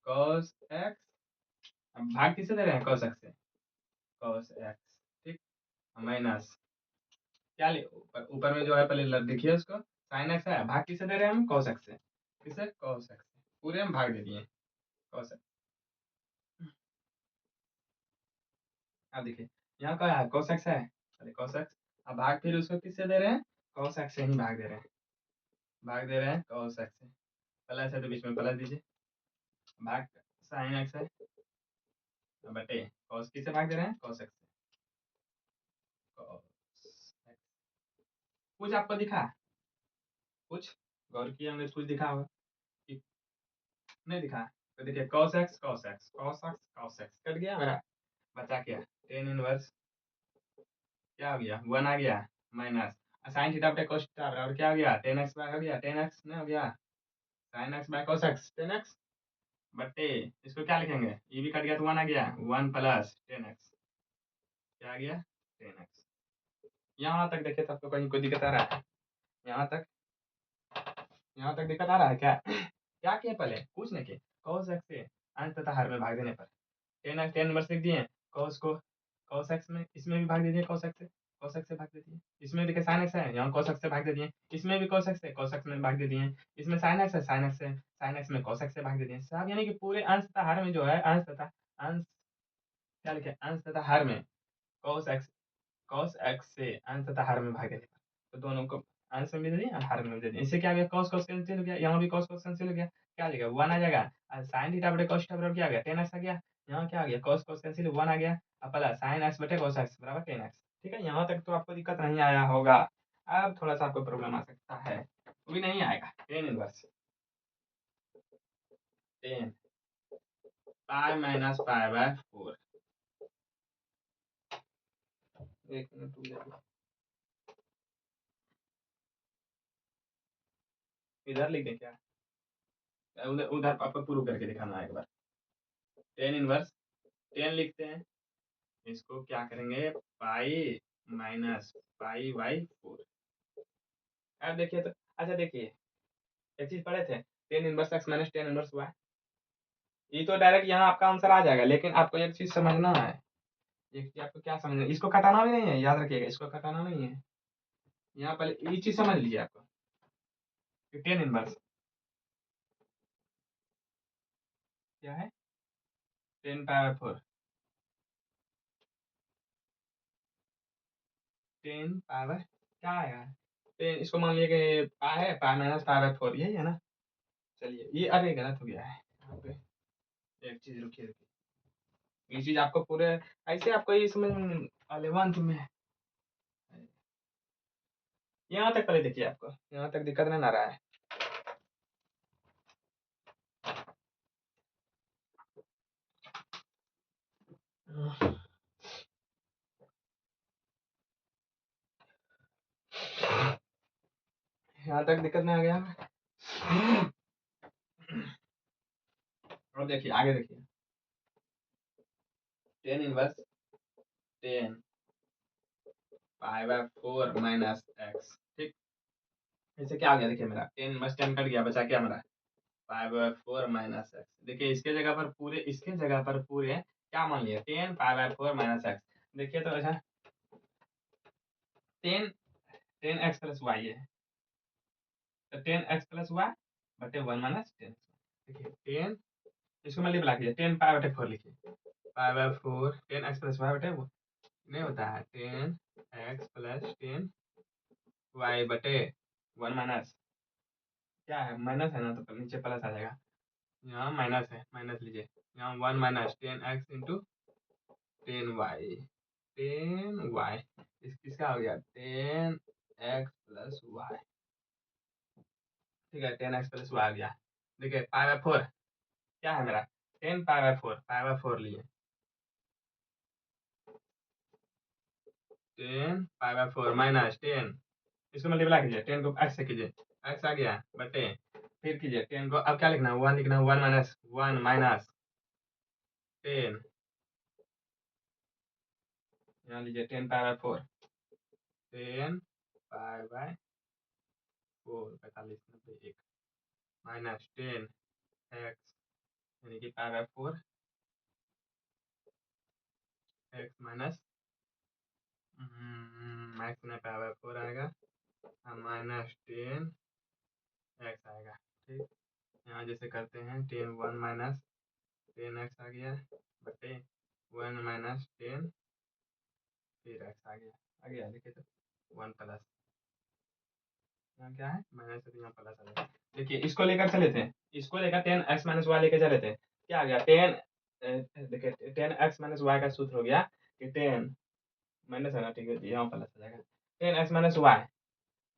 S1: cos x, अब भाग किससे दे रहे हैं cos x से, cos x, ठीक, माइनस क्या ऊपर ऊपर में जो है पहले देखिए उसको, sin x है, भाग किससे दे रहे हैं हम cos x से, किससे cos x से, पूरे में भाग दे दिए cos x। अब देखिए यहाँ क्या है cos x है, अरे cos x, अब भाग फिर उसको किससे दे रहे हैं, cos x से ही भाग दे रहे हैं, भाग दे रहे हैं cos x से, प्लस है तो बीच में प्लस दीजिए, भाग sin x है, बटे cos किससे भाग दे रहे हैं cos x से, cos x। कुछ आपको दिखा, कुछ गौर किया होंगे, कुछ दिखा होगा कि नहीं दिखा, तो देखिए cos x cos x cos x cos x cut गया मेरा, बचा क्या टेन इनवर्स, क्या हो गया 1 आ गया, माइनस साइन थीटा बटे cos थीटा बराबर क्या हो गया, टेन एक्स बाय हो गया, टेन एक्स नहीं हो गया, sine x by cos x tan x, बटे इसको क्या लिखेंगे, ये भी कट गया तो 1 आ गया, 1 प्लस टेन एक्स, क्या आ गया टेन एक्स। यहाँ तक देखिए, तब तो कहीं कोई दिक्कत आ रहा है, यहाँ तक, यहाँ तक दिक्कत आ रहा है क्या क्या किए पहले, कुछ नहीं किए, cos x से अंश तथा हर में भाग देने पर टेन एक्स, टेन नंबर लिख दिए, cos को cos x में, इसमें भी भाग दे दिए cos x से, cos x से भाग दे दिए, इसमें देखिए sin x है, यहाँ cos x से भाग दे दिए, इसमें भी cos x है, cos x में भाग दे दिए, इसमें sin x है, sin x से, sin x में cos x से भाग दे दिए सब, यानी कि पूरे अंश तथा हर में जो है, अंश तथा अंश, क्या लिखे अंश तथा हर में cos x से अंश तथा हर में भाग देने पर, तो दोनों को अंश में भी दे दिए और हर में भी दे दिए, इससे क्या हो गया cos cos कैंसिल हो गया, यहाँ भी cos cos कैंसिल हो गया, क्या आ जाएगा 1 आ जाएगा, sin थीटा बटे cos थीटा बराबर क्या आ गया 10x आ गया, यहाँ क्या आ गया cos cos कैंसिल 1 आ गया, अब प्लस sin x बटे cos x बराबर 10x। ठीक है, यहाँ तक तो आपको दिक्कत नहीं आया होगा, अब थोड़ा सा आपको प्रॉब्लम आ सकता है, वो भी नहीं आएगा, ten inverse ten pi minus pi by 4, एक मिनट रुक जाइए, इधर लिख दें क्या, उधर उधर आपको प्रूव करके दिखाना है एक बार, टेन इनवर्स टेन लिखते हैं, इसको क्या करेंगे पाई माइनस पाई बाई 4, अब देखिए तो, अच्छा देखिए एक चीज पढ़े थे, tan inverse x minus tan inverse y, ये तो डायरेक्ट यहाँ आपका आंसर आ जाएगा, लेकिन आपको एक चीज समझना है, एक चीज आपको क्या समझना है, इसको घटाना भी नहीं है, याद रखिएगा इसको घटाना नहीं है, यहाँ पहले ये चीज समझ लीजिए आपको, टेन इनवर्स क्या है, टेन पावर 4, टेन पावर क्या आएगा, टेन इसको मान लिया कि पाई है, पाई माइनस पावर 4 यही है ना, चलिए ये अरे गलत हो गया है यहाँ पे, एक चीज रुकिए रुकिए, ये चीज आपको पूरे ऐसे आपको ये समझ अलेवंथ में, यहाँ तक पहले देखिए, आपको यहाँ तक दिक्कत नहीं आ रहा है, यहाँ तक दिक्कत नहीं आ गया, और देखिए आगे देखिए, tan inverse ten pi by 4 minus x, ठीक, इससे क्या आ गया देखिए, मेरा टेन इनवर्स टेन कट गया, बचा क्या मेरा पाई बाय 4 माइनस एक्स, देखिए इसके जगह पर पूरे, इसके जगह पर पूरे क्या मान लिया, 10 पाई/4 माइनस एक्स। देखिए तो अच्छा, 10 एक्स प्लस वाई है, तो 10 x+y बटे 1 माइनस 10। देखिए 10, इसको मल्टीप्लाई कीजिए, 10 पाई/4 लिखिए, पाई/4 10 x+y बटे वो नहीं होता है 10 x+10 y बटे 1 माइनस, क्या है माइनस है ना, तो नीचे प्लस आ जाएगा, यहाँ माइनस है, माइनस लीजिए, यहाँ 1 minus 10x into 10y, 10y किसका हो गया 10x+y, ठीक है 10x+y आ गया। देखिए पाई/4 क्या है मेरा 10 पाई/4 लिए 10 पाई/4 माइनस 10, इसको मल्टीप्लाई कीजिए, 10 को x से कीजिए, x आ गया बटे, फिर कीजिए 10 को, अब क्या लिखना है 1 लिखना है, 1 माइनस 10, यहाँ लीजिए 10 पाई/4, 10 पाई/4 45 90 1 माइनस 10 x, यानी कि पाई/4 x माइनस x में पाई/4 आएगा, माइनस 10 x आएगा, ठीक। यहाँ जैसे करते हैं 10 1 माइनस 10x आ गया बटे 1 माइनस 10 फिर x आ गया देखिए तो 1 प्लस, यहाँ क्या है माइनस है तो यहाँ प्लस आ जाएगा। देखिए इसको लेकर चले थे, इसको लेकर 10x-y लेकर चले थे, क्या आ गया 10, देखिए 10x-y का सूत्र हो गया कि 10 माइनस है ना, ठीक है यहाँ प्लस आ जाएगा, 10x-y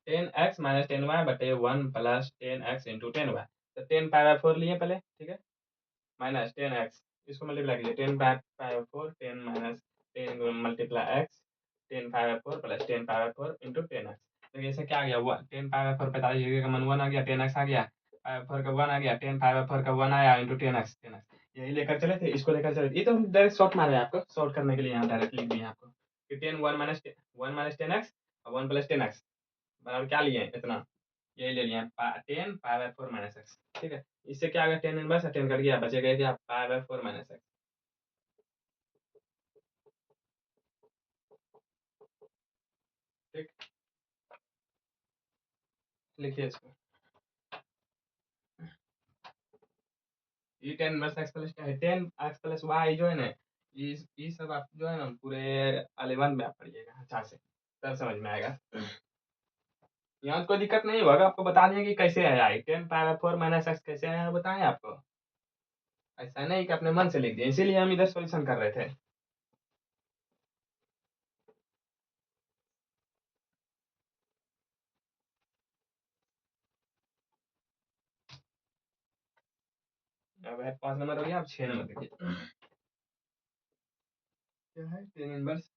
S1: 10x-10y बटे 1 प्लस 10x इंटू 10y, तो 10 पाई/4 लिए पहले, ठीक है, माइनस 10x, इसको मल्टीप्लाई कीजिए 10 पाई/4 10 माइनस 10 मल्टीप्लाई x 10 पाई/4 प्लस 10 पाई/4 इंटू 10x। देखिए इससे क्या आ गया 10 पाई/4 45 का मन 1 आ गया, 10x आ गया, पाई/4 का 1 आ गया, 10 पाई/4 का 1 आया इंटू 10x यही लेकर चले थे, इसको लेकर चले थे। ये तो हम डायरेक्ट शॉर्ट मारे आपको, शॉर्ट करने के लिए यहाँ डायरेक्ट लिख दिए आपको कि 10 1 माइनस 10x और 1 प्लस 10x बराबर क्या लिए इतना, यही ले लिया 10 पाई/4 माइनस एक्स, ठीक है। इससे क्या आ गया 10 इनवर्स 10 कट गया, बचेगा क्या पाई/4 माइनस एक्स, ठीक। लिखिए इसको, ये 10 इनवर्स एक्स प्लस 10 x+y जो है ना, ये सब आप जो है ना पूरे 11 में आप पढ़िएगा अच्छा से, तब समझ में आएगा। यहाँ तो कोई दिक्कत नहीं होगा, आपको बता दें कि कैसे आया 10 पाई/4 माइनस एक्स कैसे आया बताएं आपको, ऐसा नहीं कि अपने मन से लिख दिए, इसीलिए हम इधर सोल्यूशन कर रहे थे। अब है 5 नंबर हो गया, अब 6 नंबर देखिए, क्या है 10 inverse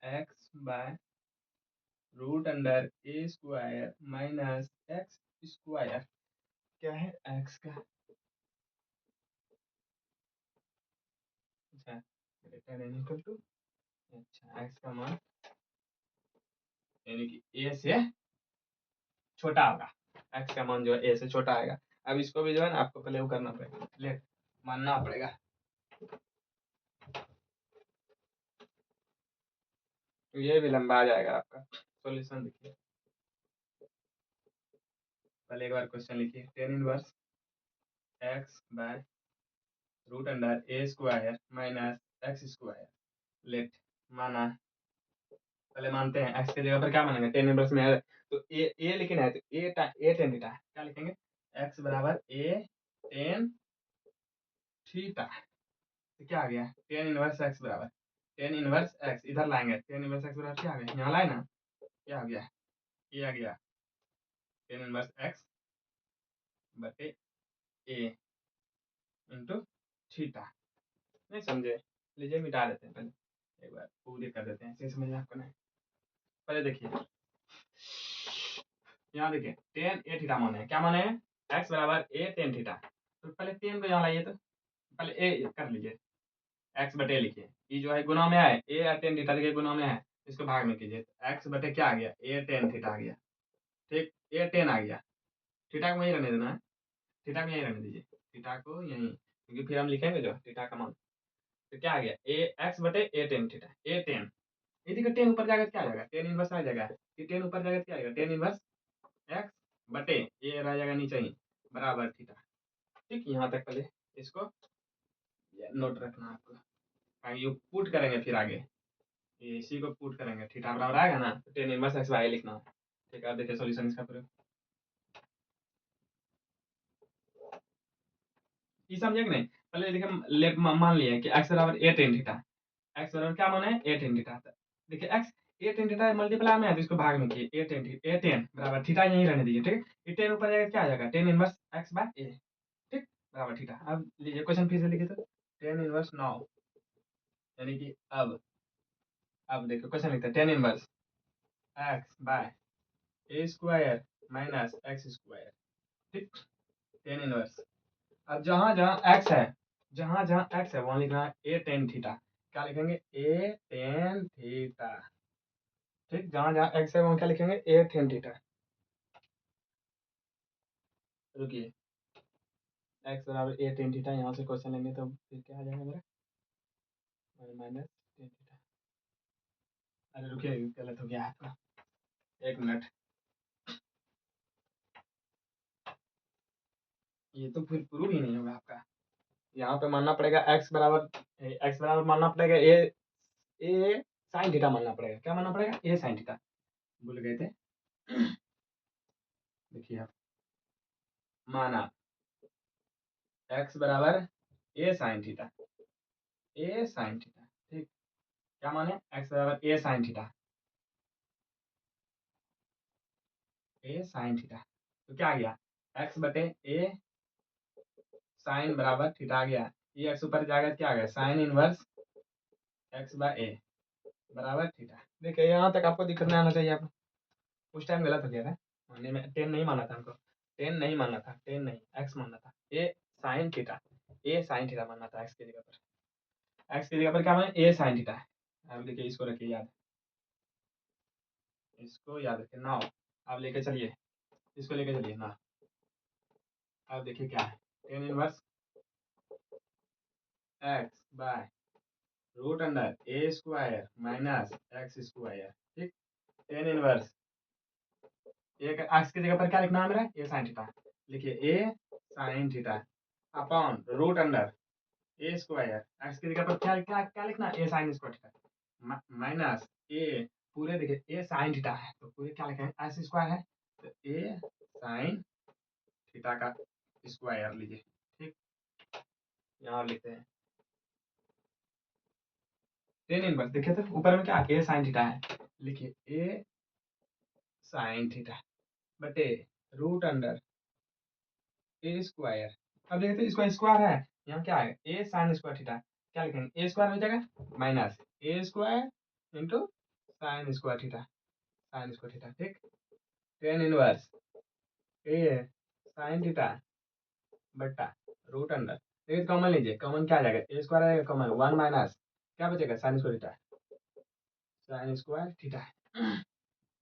S1: x by root under a square minus x square, क्या है x का, अच्छा ग्रेटर देन इक्वल टू, अच्छा x का मान यानी कि a से छोटा होगा, x का मान जो है a से छोटा आएगा। अब इसको भी जो है ना आपको पहले वो करना पड़ेगा, लेट मानना पड़ेगा, तो ये भी लंबा आ जाएगा आपका सॉल्यूशन। देखिए पहले एक बार क्वेश्चन लिखिए, 10 inverse x by root under a square minus x square, let माना, पहले मानते हैं x की जगह पर क्या मानेंगे 10 इनवर्स में है तो ए लिखना है, तो ए टेन थीटा क्या लिखेंगे, x बराबर ए टेन थीटा, तो क्या आ गया 10 इनवर्स x बराबर 10 इनवर्स x, इधर लाएंगे 10 इनवर्स x बराबर क्या आ गया, यहाँ लाए ना, क्या आ गया ये आ गया 10 इनवर्स x बटे ए इंटू थीटा, नहीं समझे, लीजिए मिटा देते हैं पहले, एक बार पूरी कर देते हैं, इसे समझ में आपको नहीं, पहले देखिए यहाँ देखिए 10 ए थीटा माने, क्या माने x बराबर ए टेन थीटा, तो पहले 10 को यहाँ लाइए, तो पहले ए कर लीजिए, x बटे लिखिए, ये जो है गुना में है, ए और टेन थीटा के गुना में है, इसको भाग में कीजिए, x बटे क्या आ गया ए टेन थीटा आ गया, ठीक, ए टेन आ गया, थीटा को यहीं रहने देना है, थीटा को यहीं रहने दीजिए, थीटा को यहीं, क्योंकि फिर हम लिखेंगे जो थीटा का मान। तो क्या आ गया, ए एक्स बटे ए टेन थीटा, ए टेन, यदि का टेन ऊपर जाएगा तो क्या आ जाएगा, टेन इनवर्स आ जाएगा, ये टेन ऊपर जाएगा तो क्या आएगा, टेन इनवर्स एक्स बटे ये रह जाएगा नीचे ही बराबर थीटा। ठीक, यहाँ तक पहले इसको नोट रखना आपको, आगे ये पुट करेंगे फिर आगे ये इसी को पुट करेंगे, थीटा बराबर आएगा ना तो टेन इनवर्स एक्स बाय लिखना है। ठीक है, अब देखिए सॉल्यूशन इसका प्रयोग, ये समझे कि नहीं। पहले देखिए मान लिया कि एक्स बराबर ए टेन थीटा, एक्स बराबर क्या माना है, ए टेन थीटा। देखिए एक्स ए टेन थीटा मल्टीप्लाई में है तो इसको भाग में किए, ए टेन बराबर थीटा यहीं रहने दीजिए। ठीक है, ये टेन ऊपर जाएगा क्या आ जाएगा, टेन इनवर्स एक्स बाय ए। ठीक, बराबर थीटा। अब लीजिए क्वेश्चन फिर से लिखिए तो, टेन इनवर्स नाउ, यानी कि अब देखो क्वेश्चन लिखते हैं, tan inverse x by A square minus x square. ठीक, टेन इनवर्स, अब जहां जहां एक्स है, जहां जहां एक्स है वहां लिखना है ए टेन थीटा। क्या लिखेंगे, ए टेन थीटा। ठीक, जहां जहां एक्स है वहां क्या लिखेंगे, ए टेन थीटा। रुकिए, एक्स बराबर ए टेन थीटा, यहाँ से क्वेश्चन लेंगे तो फिर क्या आ जाएगा मेरा, माइनस टेन थीटा। अरे रुकिए, गलत हो गया आपका, एक मिनट, ये तो फिर प्रूव ही नहीं होगा आपका। यहाँ पे मानना पड़ेगा एक्स बराबर मानना पड़ेगा ए साइन थीटा मानना पड़ेगा। क्या मानना पड़ेगा, ए साइन थीटा, भूल गए थे। देखिए आप, माना एक्स बराबर ए साइन थीटा, ए साइन थीटा। ठीक, क्या माने, एक्स बराबर ए साइन थीटा, ए साइन थीटा। तो क्या आ गया, एक्स बटे ए साइन बराबर थीटा आ गया, ये एक्स ऊपर जाएगा तो क्या आ गया, साइन इनवर्स एक्स बाय ए बराबर थीटा। देखिए यहाँ तक आपको दिक्कत नहीं आना चाहिए। आप उस टाइम गलत हो गया था, मानने में टेन नहीं माना था हमको, टेन नहीं मानना था, टेन नहीं एक्स मानना था, ए साइन थीटा, ए साइन थीटा मानना था एक्स की जगह पर, एक्स की जगह पर क्या माने, ए साइन थीटा। अब देखिए इसको रखिए याद, इसको याद रखिए ना, अब लेके चलिए, इसको लेके चलिए ना। अब देखिए क्या है, tan inverse x by root under a square minus x square. ठीक, टेन इनवर्स एक एक्स की जगह पर क्या लिखना है मेरा, ए साइन थीटा, लिखिए a sine theta upon root under a square, x की जगह पर क्या क्या क्या लिखना है, a sine square theta minus a, पूरे देखिए ए साइन थीटा है तो पूरे क्या लिखेंगे, एक्स स्क्वायर है तो ए साइन थीटा का स्क्वायर लीजिए। ठीक, यहाँ लिखते हैं टेन इनवर्स, देखिए तो ऊपर में क्या ए साइन थीटा है, लिखिए ए साइन थीटा बटे रूट अंडर ए स्क्वायर। अब देखते इसको स्क्वायर है, यहाँ क्या है, ए साइन स्क्वायर थीटा, क्या लिखेंगे, ए स्क्वायर हो जाएगा minus a square into sine square theta, sine square theta. ठीक, tan inverse a sine theta बट्टा रूट अंडर, देखिए कॉमन लीजिए, कॉमन क्या आ जाएगा, ए स्क्वायर आएगा कॉमन, वन माइनस क्या बचेगा, sine square theta, sine square theta.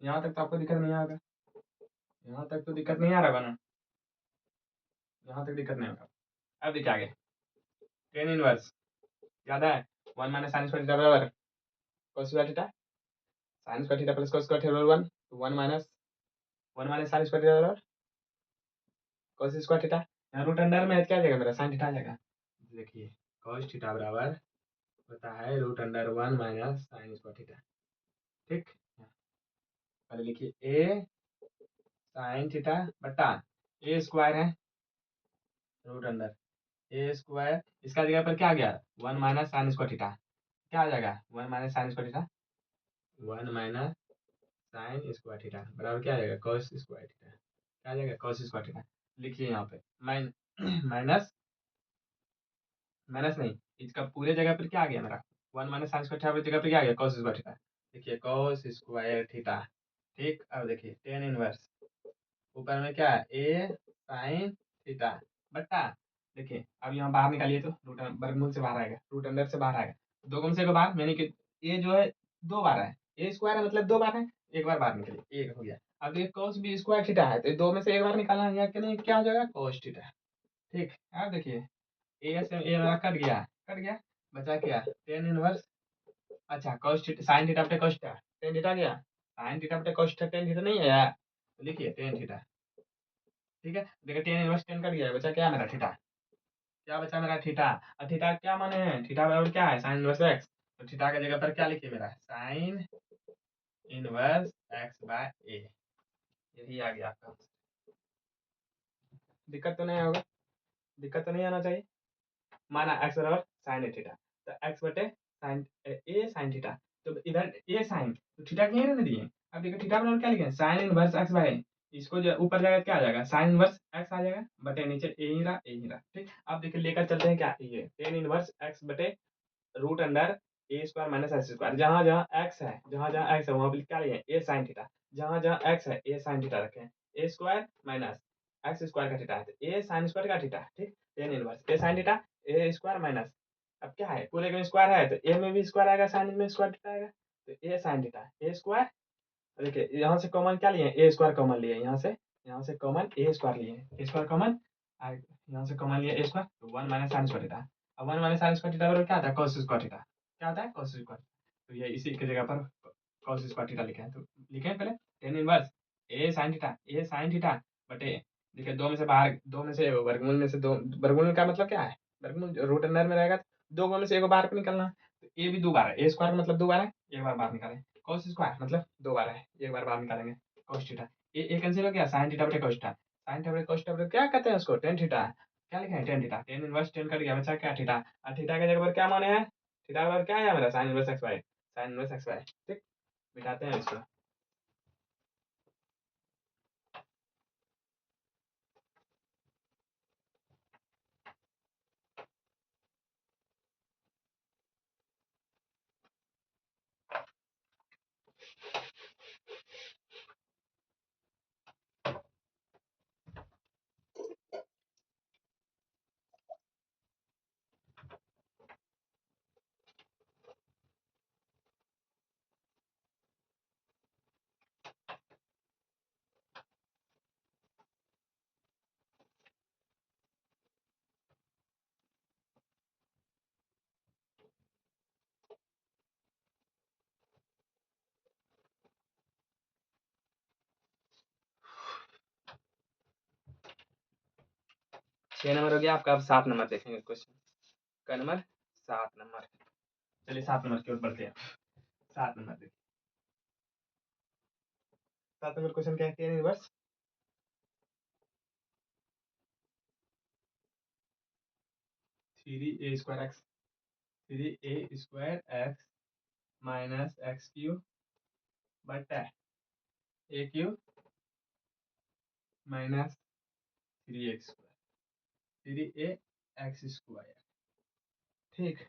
S1: यहाँ तक तो आपको दिक्कत नहीं आएगा, यहाँ तक तो दिक्कत नहीं आ रहा ना, यहाँ तक दिक्कत नहीं होगा। अब देखिए आगे, टेन इनवर्स याद है, one minus sine square theta बराबर cos square theta, sine square theta plus cos square theta बराबर 1, तो 1 माइनस साइन स्क्वायर थीटा बराबर cos स्क्वायर थीटा। यहाँ रूट अंडर में क्या आ जाएगा मेरा, साइन थीटा आ जाएगा। देखिए cos थीटा बराबर होता है root under 1 minus sine square theta. ठीक, पहले लिखिए ए साइन थीटा बट्टा ए स्क्वायर है रूट अंडर ए स्क्वायर, इसका जगह पर क्या आ गया, 1 माइनस साइन स्क्वायर थीटा, क्या आ जाएगा 1 minus sine square theta, 1 minus sine square theta बराबर क्या आ जाएगा, cos स्क्वायर थीटा, क्या आ जाएगा, cos स्क्वायर थीटा। लिखिए यहाँ पे माइनस, माइनस नहीं, इसका पूरे जगह पर क्या आ गया मेरा, 1 माइनस साइन स्क्वायर थीटा जगह पर क्या आ गया, cos स्क्वायर थीटा। देखिए cos स्क्वायर थीटा। ठीक, अब देखिए टेन इनवर्स ऊपर में क्या है, ए साइन थीटा बट्टा, देखिए अब यहाँ बाहर निकालिए तो रूट वर्गमूल से बाहर आएगा, रूट अंडर से बाहर आएगा, दो गुण से को बाहर, यानी कि ए जो है दो बार है, ए स्क्वायर है मतलब दो बार है, एक बार बाहर निकलिए, एक हो गया। अब ये cos बी स्क्वायर थीटा है तो दो में से एक बार निकालना है, या कि नहीं, क्या हो जाएगा cos थीटा। ठीक, अब देखिए ए से ए वाला कट गया, बचा क्या, टेन इनवर्स, अच्छा cos थीटा साइन थीटा बटे cos थीटा, टेन थीटा गया, साइन थीटा बटे cos थीटा, टेन थीटा नहीं है यार, तो लिखिए टेन थीटा। ठीक है, देखिए टेन इनवर्स टेन कट गया, बचा क्या मेरा थीटा, क्या बचा मेरा थीटा। और थीटा क्या माने हैं, थीटा बराबर क्या है, साइन इनवर्स एक्स, तो थीटा का जगह पर क्या लिखिए मेरा, साइन इनवर्स एक्स बाय ए, यही आ गया आपका। दिक्कत तो नहीं होगा, दिक्कत तो नहीं आना चाहिए। माना एक्स बराबर साइन ए थीटा, तो एक्स बटे साइन ए साइन थीटा, तो इधर ए साइन तो थीटा के रहने दिए। अब देखो थीटा बराबर क्या लिखे, साइन इनवर्स एक्स बाय ए, इसको जो ऊपर जाएगा क्या आ जाएगा, साइन इनवर्स एक्स आ जाएगा, बटे नीचे ए ही रहा। ठीक, अब देखिए लेकर चलते हैं क्या, ये टेन इनवर्स एक्स बटे root under a square minus x square, जहाँ जहाँ एक्स है, जहाँ जहाँ एक्स है वहाँ पे क्या लिए ए साइन थीटा, जहाँ जहाँ एक्स है ए साइन थीटा रखें, ए स्क्वायर माइनस एक्स स्क्वायर का थीटा है, तो ए साइन स्क्वायर का थीटा। ठीक, tan inverse a sine theta A square minus, अब क्या है पूरे का स्क्वायर है, तो ए में भी स्क्वायर आएगा, साइन में स्क्वायर थीटा आएगा, तो ए साइन थीटा ए स्क्वायर, देखिए यहाँ से कॉमन क्या लिए, ए स्क्वायर कॉमन लिए, यहाँ से कॉमन ए स्क्वायर लिए, ए स्क्वायर कॉमन, यहाँ से कॉमन लिए ए स्क्वायर, तो one minus sine square theta. अब one minus sine square theta बराबर क्या आता है, cos स्क्वायर थीटा, क्या आता है cos स्क्वायर, तो ये इसी की जगह पर cos स्क्वायर थीटा लिखे हैं, तो लिखे हैं पहले ten inverse a sine theta बटे, देखिए दो में से बाहर, दो में से वर्गमूल में से दो, वर्गमूल का मतलब क्या है, वर्गमूल रूट अंडर में रहेगा, दो में से एक बाहर को निकलना, तो ए भी दो बार है, ए स्क्वायर मतलब दो बार है, एक बार बाहर निकालें, cos स्क्वायर मतलब दो बार है, एक बार बाहर निकालेंगे, cos थीटा, ए कैंसिल हो गया, sin थीटा बटे cos थीटा, sin थीटा बटे cos थीटा बटे क्या कहते हैं उसको, tan थीटा, क्या लिखा है tan theta, tan inverse tan cut गया, बचा क्या थीटा, और थीटा के जगह पर क्या माने हैं, थीटा का बराबर क्या है मेरा, sin inverse x by, sin inverse x by. ठीक, मिटाते हैं इसको, छह नंबर हो गया आपका, अब 7 नंबर देखेंगे क्वेश्चन का नंबर 7 नंबर, चलिए 7 नंबर की ओर बढ़ते हैं, 7 नंबर देखिए, 7 नंबर क्वेश्चन क्या है, tan inverse three a square x, three a square x minus x cube बटा a cube minus three x square, three a x square. ठीक,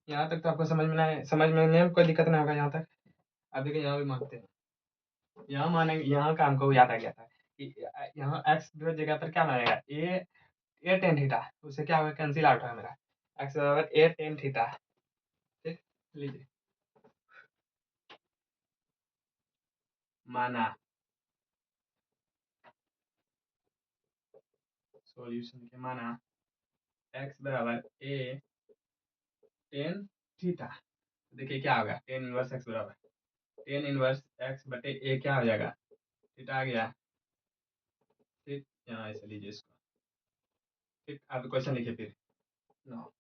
S1: यहाँ तक तो आपको समझ में नहीं, कोई दिक्कत नहीं होगा यहाँ तक। अब देखिए यहाँ भी मानते हैं, यहाँ मानेंगे, यहाँ का हमको याद आ गया था कि यहाँ एक्स जगह पर क्या मानेगा, ए टेन थीटा, उससे क्या होगा, कैंसिल आउट होगा मेरा, एक्स बराबर ए टेन थीटा। ठीक, लीजिए माना, सॉल्यूशन के माना एक्स बराबर ए टेन थीटा, देखिए क्या होगा, टेन इनवर्स एक्स बराबर टेन इनवर्स एक्स बटे ए क्या हो जाएगा, थीटा आ गया। ठीक, यहाँ ऐसे लीजिए इसको। ठीक, अब क्वेश्चन लिखिए फिर, no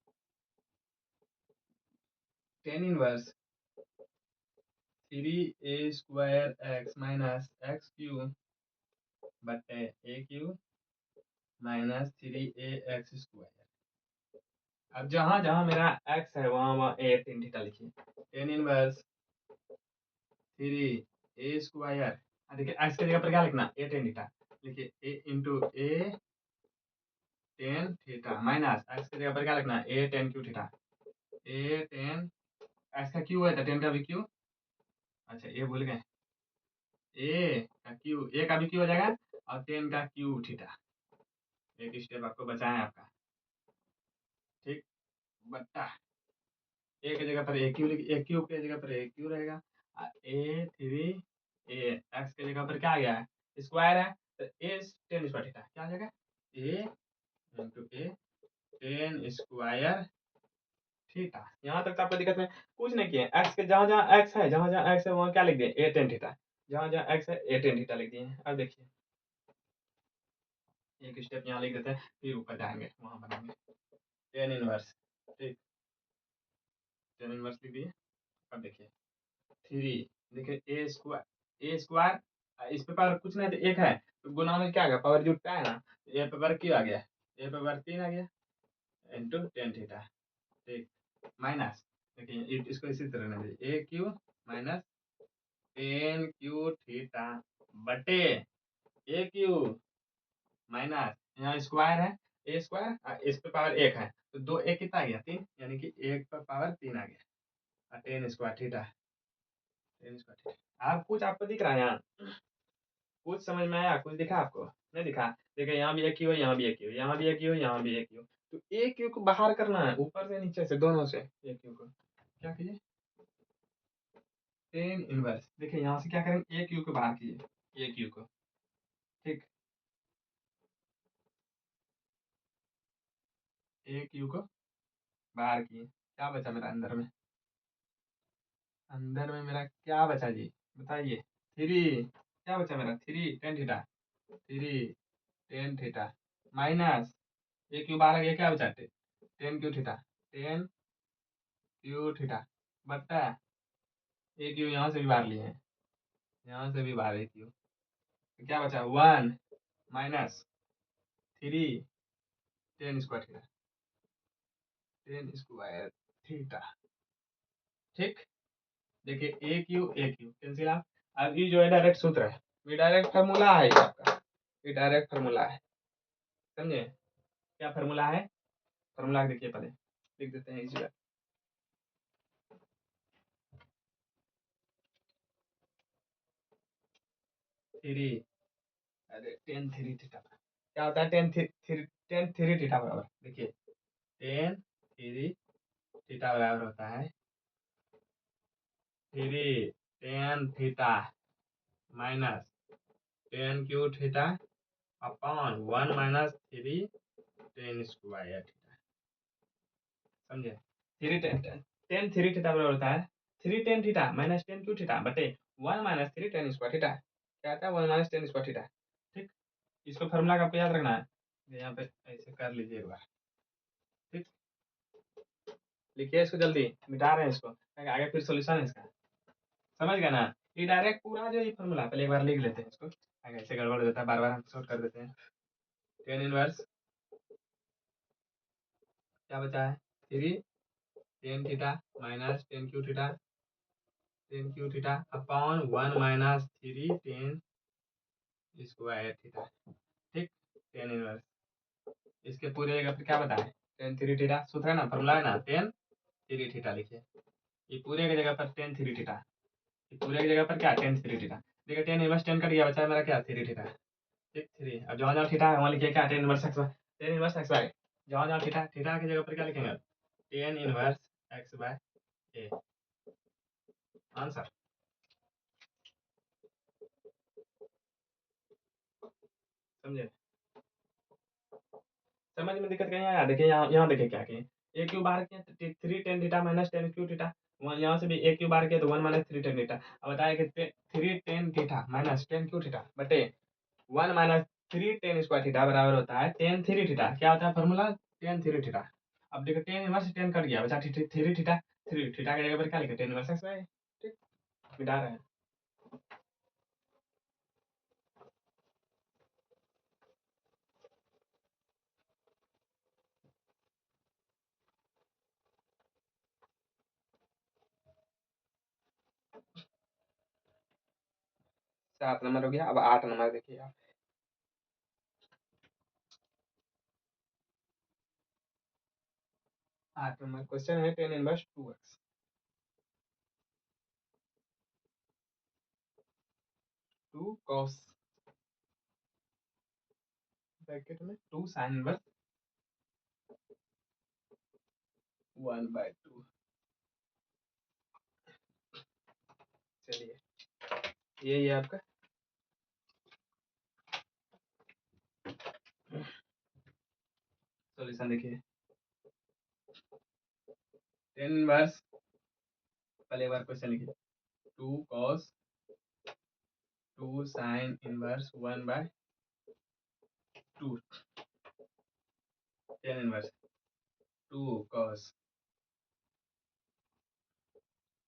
S1: tan inverse three a square x minus x cube बटे a cube minus three a x square. अब जहां जहां मेरा एक्स है वहां वहां ए टेन थीटा लिखिए, tan inverse three a square, देखिए एक्स की जगह पर क्या लिखना, ए टेन थीटा, लिखिए a into a tan theta minus x की जगह पर क्या लिखना, a tan cube theta, a tan, x का क्यू है तो टेन का भी क्यू, अच्छा ये भूल गए, ए का क्यू, ए का भी क्यू हो जाएगा, और टेन का क्यू थीटा, एक स्टेप आपको बचाए आपका। ठीक, बट्टा ए की जगह पर ए क्यू, ए क्यू की जगह पर ए क्यू रहेगा, ए थ्री ए एक्स की जगह पर क्या आ गया है, स्क्वायर है, तो ए टेन स्क्वायर थीटा क्या आ जाएगा, ए into a ten square theta. यहाँ तक तो आपको दिक्कत में कुछ नहीं किए, एक्स के जहाँ जहाँ एक्स है, जहाँ जहाँ एक्स है वहाँ क्या लिख दिए, ए टेन थीटा, जहाँ जहाँ एक्स है ए टेन थीटा लिख दिए। अब देखिए एक स्टेप यहाँ लिख देते हैं, फिर ऊपर जाएंगे वहाँ बनाएंगे टेन इनवर्स। ठीक, टेन इनवर्स लिख दिए। अब देखिए थ्री, देखिए ए स्क्वायर, इस पे पावर कुछ नहीं तो एक है, तो गुना में क्या आ गया, पावर जुटता है ना, ए पे पावर क्यों आ गया, ए पे पावर तीन आ गया इंटू टेन थीटा। ठीक, माइनस, देखिए इसको इसी तरह रहने दीजिए, a cube minus tan cube theta बटे ए क्यू माइनस, यहाँ स्क्वायर है, ए स्क्वायर, इस पे पावर एक है, तो दो एक कितना आ गया, तीन, यानी कि एक पर पावर तीन आ गया, और ten square theta, ten square theta. आप कुछ आपको दिख रहा है यहाँ, कुछ समझ में आया, कुछ दिखा आपको, नहीं दिखा? देखिए यहाँ भी एक क्यू है, यहाँ भी एक क्यू, यहाँ भी एक क्यू, यहाँ भी एक क्यू, तो एक क्यू को बाहर करना है, ऊपर से नीचे से दोनों से एक क्यू को, क्या कीजिए टेन इनवर्स, देखिए यहाँ से क्या करेंगे, एक क्यू को बाहर कीजिए, एक क्यू को। ठीक, एक क्यू को बाहर किए, क्या बचा मेरा अंदर में, अंदर में मेरा क्या बचा जी, बताइए, थ्री, क्या बचा मेरा, three tan theta, three tan theta minus, एक क्यू बाहर गया, क्या बचा, ten cube theta, ten cube theta बट्टा, एक क्यू यहाँ से भी बाहर लिए हैं, यहाँ से भी बाहर एक क्यू, तो क्या बचा, one minus three tan square theta, ten square theta. ठीक, देखिए ए क्यू कैंसिल आउट। अब ये जो है डायरेक्ट सूत्र है, ये डायरेक्ट फार्मूला है ये आपका, ये डायरेक्ट फार्मूला है, समझे, क्या फार्मूला है, फार्मूला देखिए पहले लिख देते हैं इसी बार, थ्री, अरे टेन थ्री थीटा, क्या होता है, टेन थ्री थीटा बराबर, देखिए टेन थ्री थीटा बराबर होता है three tan theta minus tan cube theta upon one minus three tan square theta, समझे, three tan tan three theta बराबर होता है three tan theta minus tan cube theta बटे one minus three tan square theta, क्या आता है, one minus tan square theta. ठीक, इसको फॉर्मूला का आपको याद रखना है, यहाँ पे ऐसे कर लीजिए एक बार। ठीक, लिखिए इसको जल्दी, मिटा रहे हैं इसको, ताकि आगे फिर सोल्यूशन है इसका, समझ गए ना, ये डायरेक्ट पूरा जो ये फॉर्मूला पहले एक बार लिख लेते हैं इसको, आगे ऐसे गड़बड़ हो जाता है, बार बार हम शॉर्ट कर देते हैं। टेन इनवर्स क्या बचा है, three tan theta minus tan cube theta upon one minus three tan square theta. ठीक, टेन इनवर्स, इसके पूरे जगह पे क्या बताएं, टेन थ्री थीटा, सूत्र है ना, फॉर्मूला है ना, टेन थ्री थीटा लिखिए, ये पूरे की जगह पर टेन थ्री थीटा, ये पूरे की जगह पर क्या, टेन थ्री थीटा, देखिए टेन इनवर्स टेन कट गया, बचा है मेरा क्या, थ्री थीटा। ठीक, थ्री, अब जहाँ जहाँ थीटा है वहाँ लिखिए क्या, tan inverse x y, tan inverse x y, जहाँ जहाँ थीटा, थीटा की जगह पर क्या लिखेंगे, tan inverse x by a, answer. समझे, समझ में दिक्कत कहीं आया, देखिए यहाँ यहाँ देखिए क्या किए, ए क्यू बार किया, three tan theta minus tan cube theta, वहाँ यहाँ से भी ए क्यू बार किया तो one minus three tan theta, अब बताया कि three tan theta minus tan cube theta बटे one minus three tan square theta बराबर होता है टेन थ्री थीटा, क्या होता है फॉर्मूला, टेन थ्री थीटा। अब देखो टेन इनवर्स टेन कट गया, बचा थ्री थीटा, थ्री थीटा की जगह पर क्या लिखे, टेन इनवर्स एक्स वाई। ठीक, मिटा रहे हैं, सात नंबर हो गया, अब आठ नंबर देखिए आप, आठ नंबर क्वेश्चन है tan inverse two X, two cos bracket में two sine inverse one by two. चलिए ये आपका सॉल्यूशन देखिए, टेन इनवर्स, पहले एक बार क्वेश्चन लिखिए, 2 cos 2 sin inverse 1/2, tan inverse 2 cos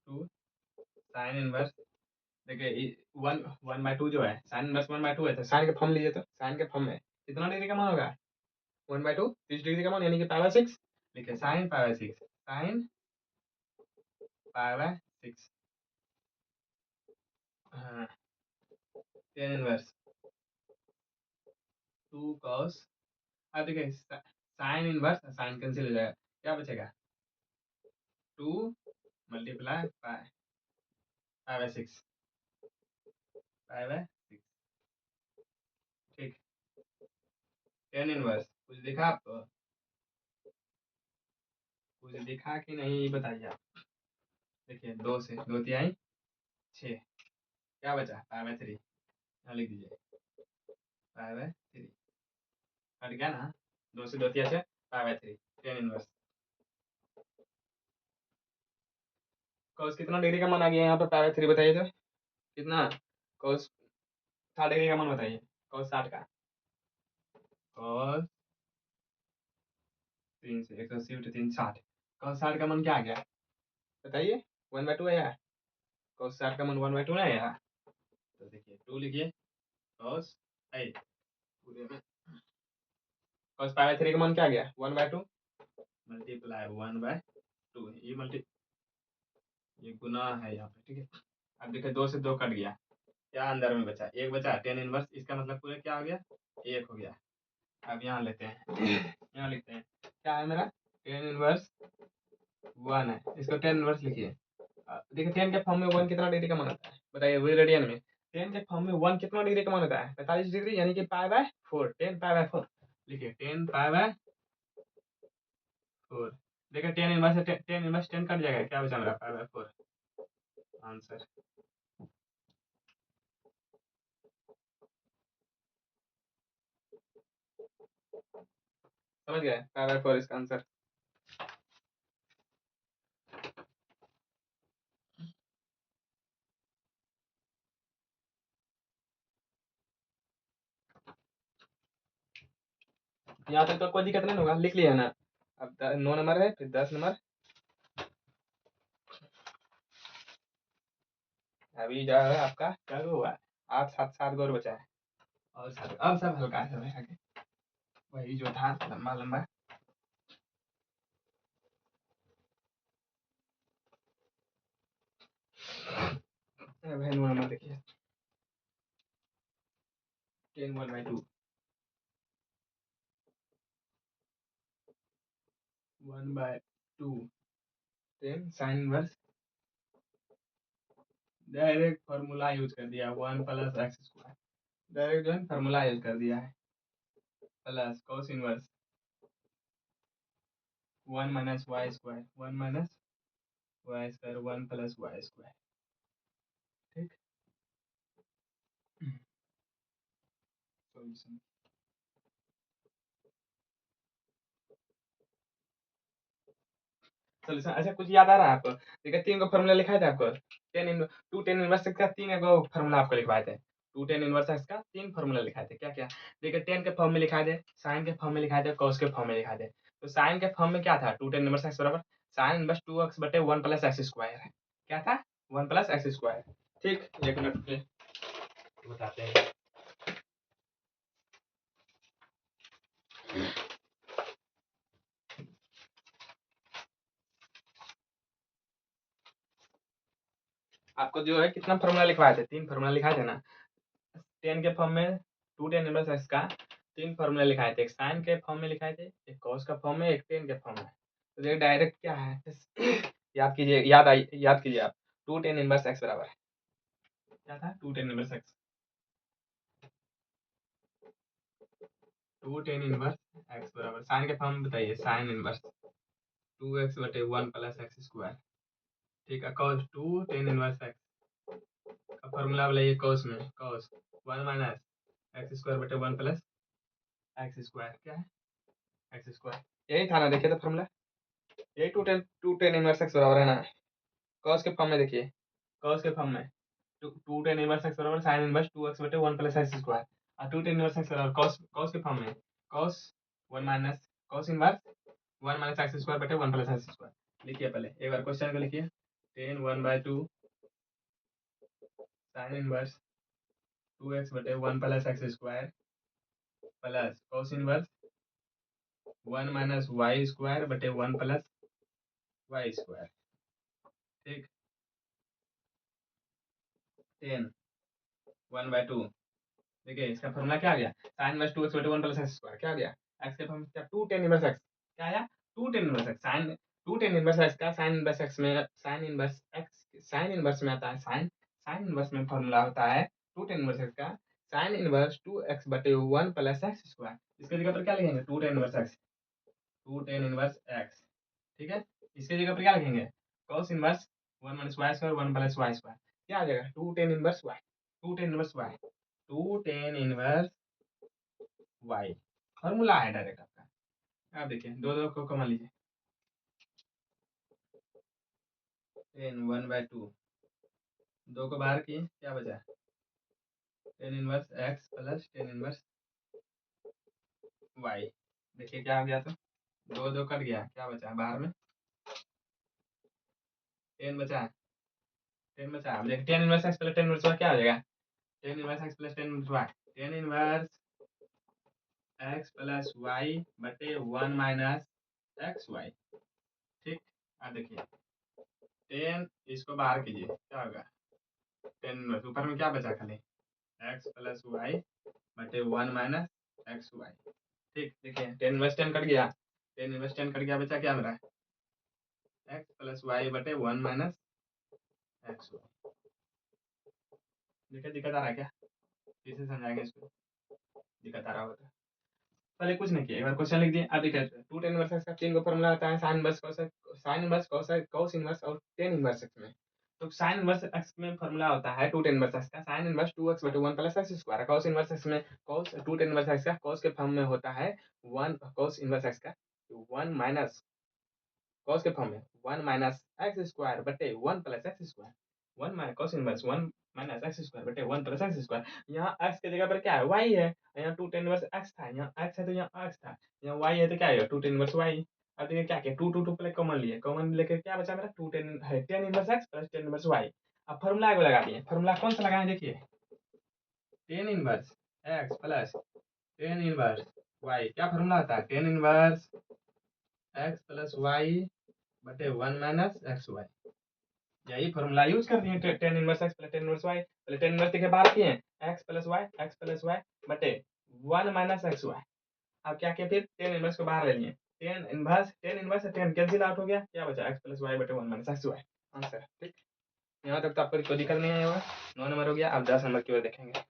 S1: 2 sin inverse, देखिए 1/2 जो है, साइन इनवर्स 1/2 है, तो साइन के फॉर्म लीजिए, तो साइन के फॉर्म में कितना डिग्री का मान होगा 1/2, 30 डिग्री का मान, यानी कि π/6 लिखे, साइन π/6, साइन π/6, हाँ, टेन इनवर्स 2 cos, अब देखिए साइन इनवर्स साइन कैंसिल हो जाएगा, क्या बचेगा 2 मल्टीप्लाई π/6, π/6, ठीक। टेन इनवर्स कुछ दिखा आपको, कुछ दिखा कि नहीं ये बताइए आप। देखिए 2 से 2 तिहाई 6, क्या बचा π/3, यहाँ लिख दीजिए π/3, हट गया ना, 2 से 2 तिहाई 6, π/3, टेन इनवर्स cos कितना डिग्री का मान आ गया यहाँ पे π/3, बताइए तो कितना, cos 60 डिग्री का मान बताइए, cos 60 का, cos 3 से 180 उल्टे 3 60, cos 60 का मान क्या आ गया बताइए, 1/2 आया, cos 60 का मान 1/2 ना आया, तो देखिए 2 लिखिए, cos पूरे में cos π/3 का मान क्या आ गया 1/2 मल्टीप्लाई 1/2, ये गुना है यहाँ पे, ठीक है। अब देखिए 2 से 2 कट गया, क्या अंदर में बचा, एक बचा, टेन इनवर्स, इसका मतलब पूरा क्या हो गया, एक हो गया। अब यहाँ लेते हैं, यहाँ लिखते हैं, क्या है मेरा टेन इनवर्स 1 है, इसको टेन इनवर्स लिखिए। देखिए 10 के फॉर्म में 1 कितना डिग्री का मान होता है बताइए, वही रेडियन में 10 के फॉर्म में 1 कितना डिग्री का मान होता है 45 डिग्री, यानी कि π/4, 10 π/4 लिखिए, 10 π/4, देखिए 10 इनवर्स से 10 इनवर्स 10 कट जाएगा, क्या बचा मेरा π/4, आंसर। समझ गए, π/4 इसका आंसर। यहाँ तक तो कोई दिक्कत नहीं होगा, लिख लिया ना। अब 9 नंबर है, फिर 10 नंबर, अभी जो है आपका क्या हुआ, 8 7 7 गौर बचा है, और अब सब हल्का है आगे, वही जो था लंबा लंबा। भाई 9 नंबर देखिए, 10 1/2, 1/2, 10 sine inverse, direct formula use कर दिया, 1 + x², डायरेक्ट जो है फार्मूला यूज कर दिया है, plus cos inverse 1 - y², 1 - y², 1 + y², ठीक। सॉल्यूशन, सॉल्यूशन, अच्छा कुछ याद आ रहा है आपको, देखिए 3 को फार्मूला लिखा था आपको, 10 इनवर्स का 3 को फार्मूला आपको लिखवाए थे, 2 10 इनवर्स एक्स का 3 फार्मूला लिखाए थे, क्या क्या, देखिए 10 के फॉर्म में लिखा थे, साइन के फॉर्म में लिखा थे, cos के फॉर्म में लिखा थे। तो साइन के फॉर्म में क्या था 2 10 इनवर्स एक्स बराबर साइन इनवर्स 2x बटे 1 + x², क्या था 1 + x², ठीक। एक मिनट पे बताते हैं, आपको जो है कितना फार्मूला लिखवाए थे, 3 फार्मूला लिखाए थे ना, 10 के फॉर्म में 2 10 इनवर्स एक्स का 3 फार्मूला लिखाए थे, एक साइन के फॉर्म में लिखाए थे, एक cos का फॉर्म में, एक 10 के फॉर्म में। तो देखिए डायरेक्ट क्या है याद कीजिए, याद कीजिए आप, 2 10 इनवर्स एक्स बराबर क्या था 2 10 इनवर्स एक्स, 2 10 इनवर्स एक्स बराबर साइन के फॉर्म में बताइए, साइन इनवर्स 2x बटे 1 + x², ठीक है। cos 2 10 इनवर्स एक्स का फॉर्मूला बताइए, cos में cos 1 - x² बटे 1 + x², क्या है x², यही था ना, देखिए तो फॉर्मूला, यही टू टेन इनवर्स एक्स बराबर है ना, कॉस के फॉर्म में देखिए, कॉस के फॉर्म में टू टेन इनवर्स एक्स बराबर साइन इनवर्स 2x बटे 1 प्लस एक्स स्क्वायर, और टू टेन इनवर्स एक्स बराबर कॉस कॉस के फॉर्म में cos 1 minus cos inverse 1 minus x square बटे 1 प्लस एक्स स्क्वायर। लिखिए पहले एक बार क्वेश्चन को लिखिए, टेन 1/2 साइन इनवर्स 2x बटे 1 plus x square plus cos inverse 1 minus y square बटे 1 प्लस वाई स्क्वायर। ठीक, 10 1/2, देखिए इसका फॉर्मूला क्या आ गया, साइन इनवर्स 2x बटे 1 प्लस एक्स स्क्वायर क्या आ गया, एक्स के फॉर्म क्या 2 टेन इनवर्स एक्स, क्या आया 2 tan inverse x, sine 2 tan inverse x का साइन इनवर्स एक्स में sine inverse x sine inverse में आता है, साइन साइन इनवर्स में फॉर्मूला होता है 2 टेन इनवर्स एक्स का साइन इनवर्स 2x बटे 1 प्लस एक्स स्क्वायर। इसके जगह पर क्या लिखेंगे 2 tan inverse x, 2 tan inverse x, ठीक है। इसके जगह पर क्या लिखेंगे cos inverse 1 minus y square 1 plus y square, क्या आ जाएगा 2 tan inverse y, 2 tan inverse y, 2 tan inverse y, formula है डायरेक्ट आपका। आप देखिए दो दो को कमा लीजिए, 10 1/2, दो को बाहर किए क्या बचा, tan inverse x plus tan inverse y. देखिए क्या हो गया, तो दो दो कट गया, क्या बचा बाहर में 10 बचा, 10 बचा। अब देखिए tan inverse x plus tan inverse y क्या हो जाएगा, tan inverse x plus tan inverse y, tan inverse x plus y बटे 1 माइनस एक्स वाई। ठीक, अब देखिए 10 इसको बाहर कीजिए क्या होगा, टेन इनवर्स ऊपर में क्या बचा खाली एक्स प्लस वाई बटे 1 माइनस एक्स वाई। ठीक, देखिए टेन इनवर्स टेन कट गया, टेन इनवर्स टेन कट गया, बचा क्या मेरा एक्स प्लस वाई बटे 1 माइनस एक्स वाई। देखिए दिक्कत आ रहा है क्या, फिर से समझाएंगे इसको, दिक्कत आ रहा होगा तो पहले कुछ नहीं किया, एक बार क्वेश्चन लिख दिए। अब देखिए टू टेन इनवर्स एक्स का तीन को फॉर्मूला आता है, sine inverse sine inverse cos inverse और टेन इनवर्स एक्स में। तो साइन इनवर्स एक्स में फॉर्मूला होता है टू टेन इनवर्स एक्स का साइन इनवर्स 2x बटे 1 plus x square, cos inverse x में cos two tan inverse x का कॉस के फॉर्म में होता है 1 कॉस इनवर्स एक्स का 1 माइनस कॉस के फॉर्म में 1 माइनस एक्स स्क्वायर बटे 1 plus x square, 1 minus cos inverse 1 minus x square बटे 1 प्लस एक्स स्क्वायर। यहाँ एक्स की जगह पर क्या है वाई है, यहाँ टू टेन इनवर्स एक्स था, यहाँ एक्स है तो यहाँ एक्स था, यहाँ वाई है तो क्या है टू टेन इनवर्स वाई। अब देखिए क्या किया, two two two plus common लिए, कॉमन लेकर क्या बचा मेरा टू टेन है, tan inverse x plus tan inverse y. अब फॉर्मूला आगे लगा दिए, फॉर्मूला कौन सा लगाए देखिए, tan inverse x plus tan inverse y, क्या फॉर्मूला आता है tan inverse x plus y बटे 1 माइनस एक्स वाई। यही फॉर्मूला यूज कर दिए, tan inverse x plus tan inverse y, पहले टेन इनवर्स के बाहर किए एक्स प्लस वाई बटे 1 माइनस एक्स वाई। अब क्या किया, फिर टेन इनवर्स को बाहर ले लिए, टेन इनवर्स से टेन कैंसिल आउट हो गया, क्या बचा एक्स प्लस वाई बटे 1 माइनस एक्स वाई, आंसर। ठीक, यहाँ तक तो आपको कोई दिक्कत नहीं आया होगा। 9 नंबर हो गया, अब 10 नंबर की ओर देखेंगे।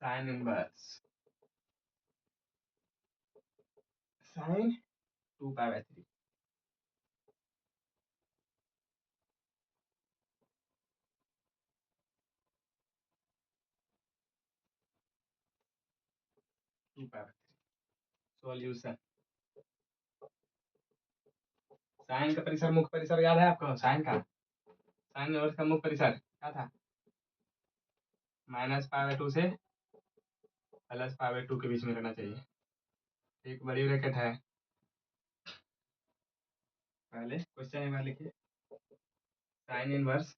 S1: Sine inverse sine 2 pi by 3, solution. Sine का परिसर मुख्य परिसर याद है आपको, साइन का साइन इनवर्स का मुख्य परिसर क्या था, -π/2 से +π/2 के बीच में रहना चाहिए। एक बड़ी ब्रैकेट है, पहले क्वेश्चन एक बार लिखिए, sign inverse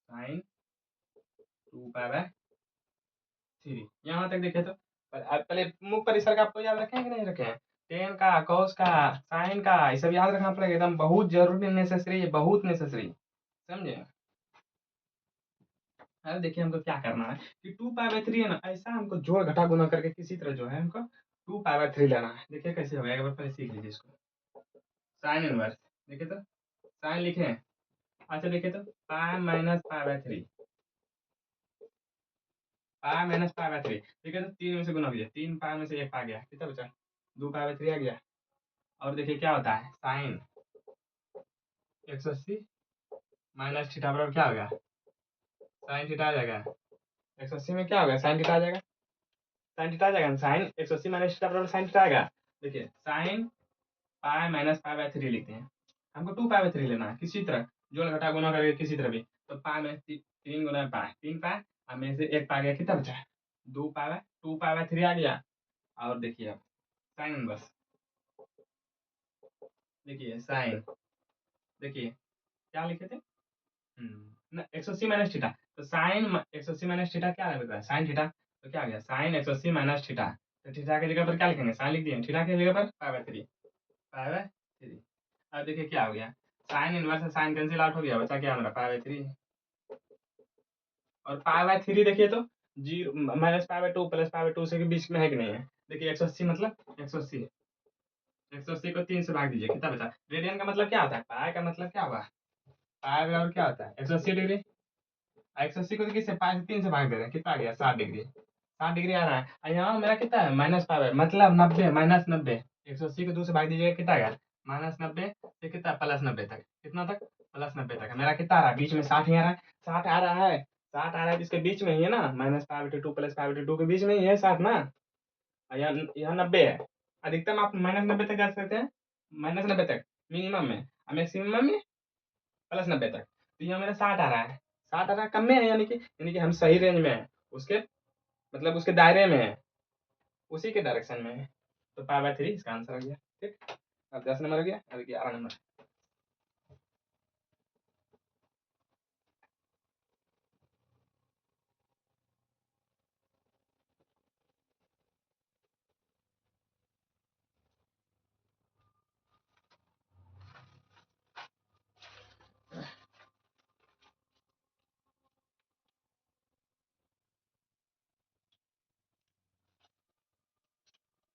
S1: sine 2 pi by 3, यहाँ तक देखे तो पहले मुख्य परिसर का आपको याद रखें कि नहीं रखें, टेन का कॉस का साइन का ये सब याद रखना पड़ेगा, एकदम बहुत जरूरी नेसेसरी है, बहुत नेसेसरी, समझे। अरे देखिए हमको क्या करना है कि 2 पाई बाई 3 है ना, ऐसा हमको जोड़ घटा गुना करके किसी तरह जो है हमको 2 पाई बाई 3 लेना है। देखिए कैसे होगा, एक बार पहले सीख लीजिए इसको, साइन इनवर्स देखिए तो साइन लिखे हैं, अच्छा देखिए तो pi minus pi by 3, pi minus pi by 3, ठीक है। तो 3 में से गुना कीजिए, 3 पाई में से 1 पाई गया, कितना बचा, 2 पाई बाय 3 आ गया। और देखिए क्या होता है, साइन 180 माइनस थीटा बराबर क्या होगा, साइन थीटा आ जाएगा। 180 में क्या होगा, साइन थीटा आ जाएगा, साइन थीटा आ जाएगा। साइन 180 माइनस थीटा बराबर साइन थीटा आएगा। देखिए sine pi minus pi by 3 लिखते हैं, हमको 2 पाई बाय 3 लेना है, किसी तरह जोड़ घटा गुना करके किसी तरह भी। तो पाई में 3 गुना पाई, 3 पाई, अब में से 1 पाई गया, कितना बचा, 2 पाई बाय 2 पाई बाय 3 आ गया। और देखिए अब साइन इनवर्स, देखिए साइन, देखिए क्या लिखे थे, ना 180 माइनस थीटा, तो साइन 180 माइनस थीटा क्या है, साइन थीटा। तो क्या आ गया, साइन 180 माइनस थीटा। तो थीटा की जगह पर क्या लिखेंगे, साइन लिख दिए, थीटा की जगह पर पाई बाय 3, पाई बाय 3। अब देखिए क्या हो गया, साइन इनवर्स से साइन कैंसिल आउट हो गया, बचा क्या हमारा पाई बाय 3। और पाई बाय 3 देखिए तो zero minus pi by 2 plus pi by 2 से के बीच में है कि नहीं है। देखिए 180 मतलब 180, 180 को 3 से भाग दीजिए, कितना बचा। रेडियन का मतलब क्या होता है, पाई का मतलब क्या हुआ, पाई बराबर क्या होता है 180 डिग्री। 180 को तो किससे, पाई से 3 से भाग दे रहे हैं, कितना आ गया 60 डिग्री, 60 डिग्री आ रहा है। और यहाँ मेरा कितना है, माइनस पाई बाय मतलब 90, माइनस 90। 180 को 2 से भाग दीजिएगा, कितना आएगा माइनस 90 से कितना प्लस 90 तक, कितना तक प्लस 90 तक है। मेरा कितना आ रहा है, बीच में 60 ही आ रहा है, 60 आ रहा है, 60 आ रहा है, जिसके बीच में ही है ना, minus pi by 2 plus pi by 2 के बीच में ही है 60 ना। और यहाँ 90 है। अधिकतम आप माइनस 90 तक जा सकते हैं, माइनस 90 तक मिनिमम में, और मैक्सिमम में प्लस 90 तक। तो यहाँ मेरा 60 आ रहा है, 60 आ रहा है, कम में है, यानी कि हम सही रेंज में है, उसके मतलब उसके दायरे में है, उसी के डायरेक्शन में है। तो पाई बाय 3 इसका आंसर हो गया, ठीक। अब 10 नंबर हो गया, अब 11 नंबर।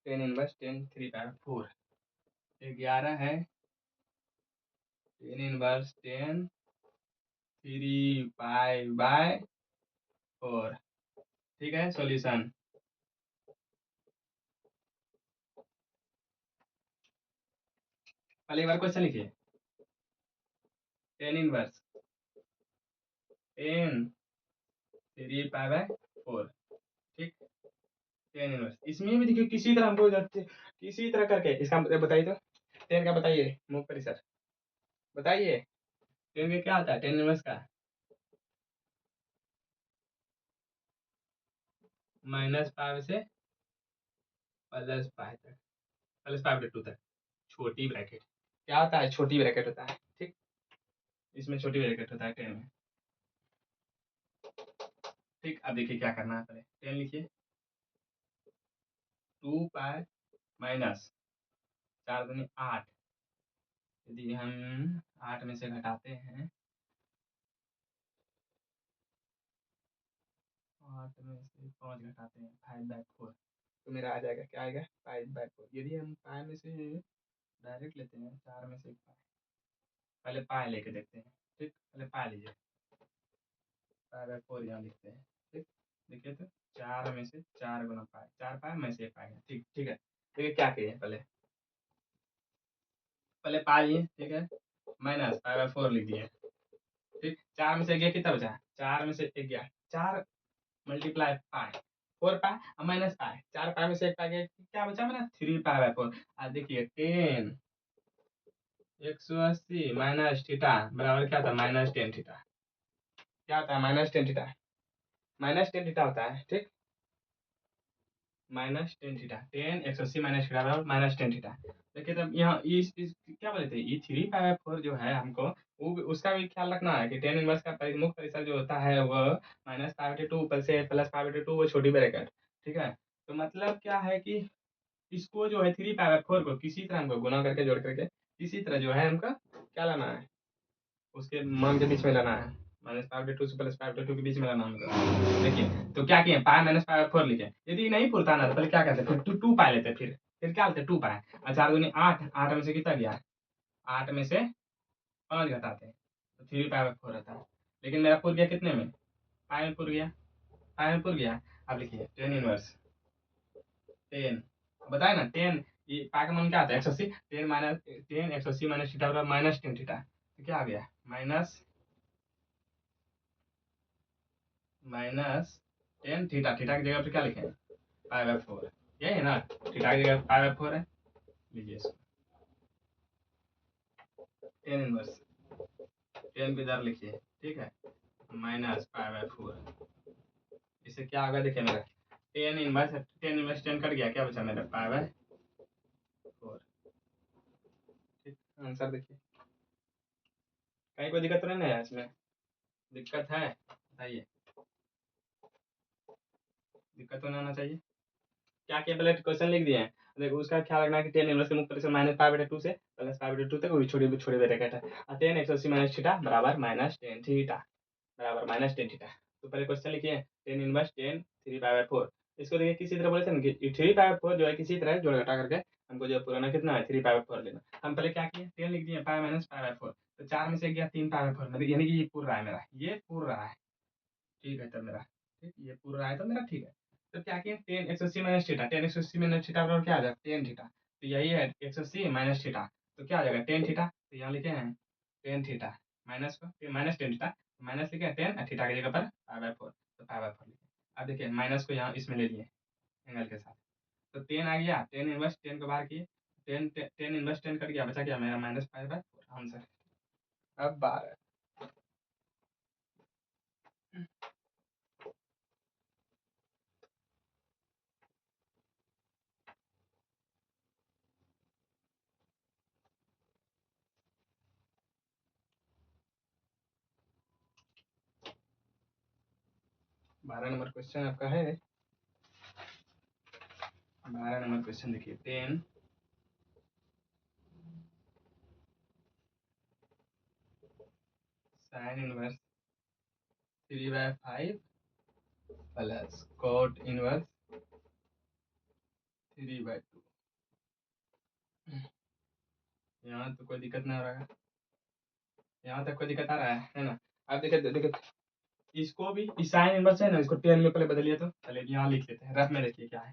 S1: टेन इनवर्स 10 3 पाई 4, 11 है, टेन इनवर्स 10 3 पाई बाय 4, ठीक है। सॉल्यूशन, पहले एक बार क्वेश्चन लिखिए, टेन इनवर्स 10 3 पाई बाय 4, ठीक। टेन इनवर्स, इसमें भी देखिए किसी तरह हमको किसी तरह करके इसका मतलब बताइए तो, टेन का बताइए मुख परिसर, बताइए टेन का क्या आता है, टेन इनवर्स का माइनस पाई से प्लस पाई तक, प्लस पाई बाय 2 तक, छोटी ब्रैकेट क्या होता है, छोटी ब्रैकेट होता है, ठीक। इसमें छोटी ब्रैकेट होता है टेन में, ठीक। अब देखिए क्या करना है, पहले टेन लिखिए, 2 पाई माइनस 4 दूनी 8, यदि हम 8 में से घटाते हैं, 8 में से 5 घटाते हैं, 5/4, तो मेरा आ जाएगा, क्या आएगा 5/4। यदि हम पाई में से डायरेक्ट लेते हैं, 4 में से एक पाई, पहले पाई लेके देखते हैं, ठीक। पहले पाई लीजिए, 5/4 यहाँ लिखते हैं, ठीक। देखिए तो 4 में से 4 गुना पाई, 4 पाई में से एक पाई, ठीक, ठीक है। देखिए क्या किए, पहले पहले पाई लिए, ठीक है, माइनस 5/4 लिख दिए, ठीक। 4 में से गया, कितना बचा, 4 में से एक गया, 4 मल्टीप्लाई पाई, 4 पाई और माइनस पाई, 4 पाई में से एक पाई गया, क्या बचा मेरा 3 पाई/4। अब देखिए 10 180 माइनस थीटा बराबर क्या था, माइनस 10 थीटा, क्या होता है माइनस 10 थीटा, माइनस 10 थीटा होता है, ठीक। माइनस 10 थीटा, 10 180 माइनस थीटा बराबर माइनस 10 थीटा। देखिए तब यहाँ इस क्या बोले थे, ये 3/4 जो है हमको, वो उसका भी ख्याल रखना है कि टेन इनवर्स का मुख्य परिसर जो होता है वो माइनस पाई बाय 2 ऊपर से प्लस पाई बाय 2 वो छोटी ब्रैकेट, ठीक है। तो मतलब क्या है कि इसको जो है 3/4 को किसी तरह हमको गुना करके जोड़ करके किसी तरह जो है हमका क्या लाना है, उसके मान के बीच में लाना है, माइनस पाई बाय 2 से प्लस पाई बाय 2 के बीच में लाना है हमको। देखिए तो क्या किए, पाई माइनस पाई/4 लिखे, यदि नहीं पुरता ना तो पहले क्या करते, फिर 2 पाई लेते, फिर क्या लेते 2 पाई, और 4 दूनी 8, 8 में से कितना गया, 8 में से 5 घटाते हैं, तो 3/4 रहता है। लेकिन मेरा पुर गया कितने में, पाई में पुर गया, पाई में पुर गया। आप लिखिए टेन इनवर्स टेन, बताए ना टेन, ये पाई का मान क्या आता है 180, ten minus ten 180 minus theta बराबर माइनस टेन थीटा, तो क्या आ गया माइनस टेन थीटा, थीटा की जगह पे क्या लिखें पाई बाय 4, यही है ना, थीटा की जगह पाई बाय 4 है, लीजिए इसको टेन इनवर्स टेन की दर लिखिए, ठीक है, माइनस पाई बाय 4, इससे क्या होगा देखिए मेरा टेन इनवर्स टेन कट गया, क्या बचा मेरा पाई बाय 4, ठीक, आंसर देखिए, कहीं कोई दिक्कत तो नहीं है इसमें, दिक्कत है बताइए, दिक्कत तो नहीं होना चाहिए, क्या किया पहले क्वेश्चन लिख दिए हैं, देखो उसका ख्याल रखना कि टेन इनवर्स के मुक्त माइनस पाई बटे 2 से प्लस पाई बटे 2 तक वही छोटी छोटी ब्रैकेट है, और टेन 180 माइनस थीटा बराबर माइनस टेन थीटा बराबर माइनस टेन थीटा, तो पहले क्वेश्चन लिखिए tan inverse ten three pi by 4, इसको देखिए किसी तरह बोले थे ना कि थ्री पाई बाय 4 जो है किसी तरह जोड़ घटा करके हमको जो पुराना कितना है थ्री पाई बाय 4 लेना, हम पहले क्या किए टेन लिख दिए पाई माइनस पाई बाय 4, तो 4 में से गया 3 पाई बाय 4, मतलब यानी कि ये पूरा रहा है मेरा, ये पूरा रहा है, ठीक है तब मेरा, ठीक ये पूरा रहा है तो मेरा ठीक है, तो क्या किए ten 180 minus theta, ten 180 minus theta बराबर क्या आ जाएगा टेन थीटा, तो यही है 180 माइनस थीटा, तो क्या आ जाएगा टेन थीटा, तो यहाँ लिखे हैं टेन थीटा माइनस को माइनस टेन थीटा, माइनस लिखे टेन थीटा की जगह पर पाई बाय 4, तो पाई बाय 4 लिखे, अब देखिए माइनस को यहाँ इसमें ले लिए एंगल के साथ, तो टेन आ गया, टेन इनवर्स टेन को बाहर किए, ten ten inverse tan cut गया, बचा क्या मेरा माइनस पाई बाय 4 आंसर, अब 12 नंबर क्वेश्चन आपका है, 12 नंबर क्वेश्चन देखिए tan sine inverse 3/5 plus cot inverse 3/2, यहाँ तो कोई दिक्कत नहीं आ रहा है, यहाँ तक कोई दिक्कत आ रहा है ना, अब देखिए देखिए इसको भी इस साइन इनवर्स है ना, इसको टेन में पहले बदलिए, तो चलिए यहाँ लिख लेते हैं, रफ में देखिए क्या है,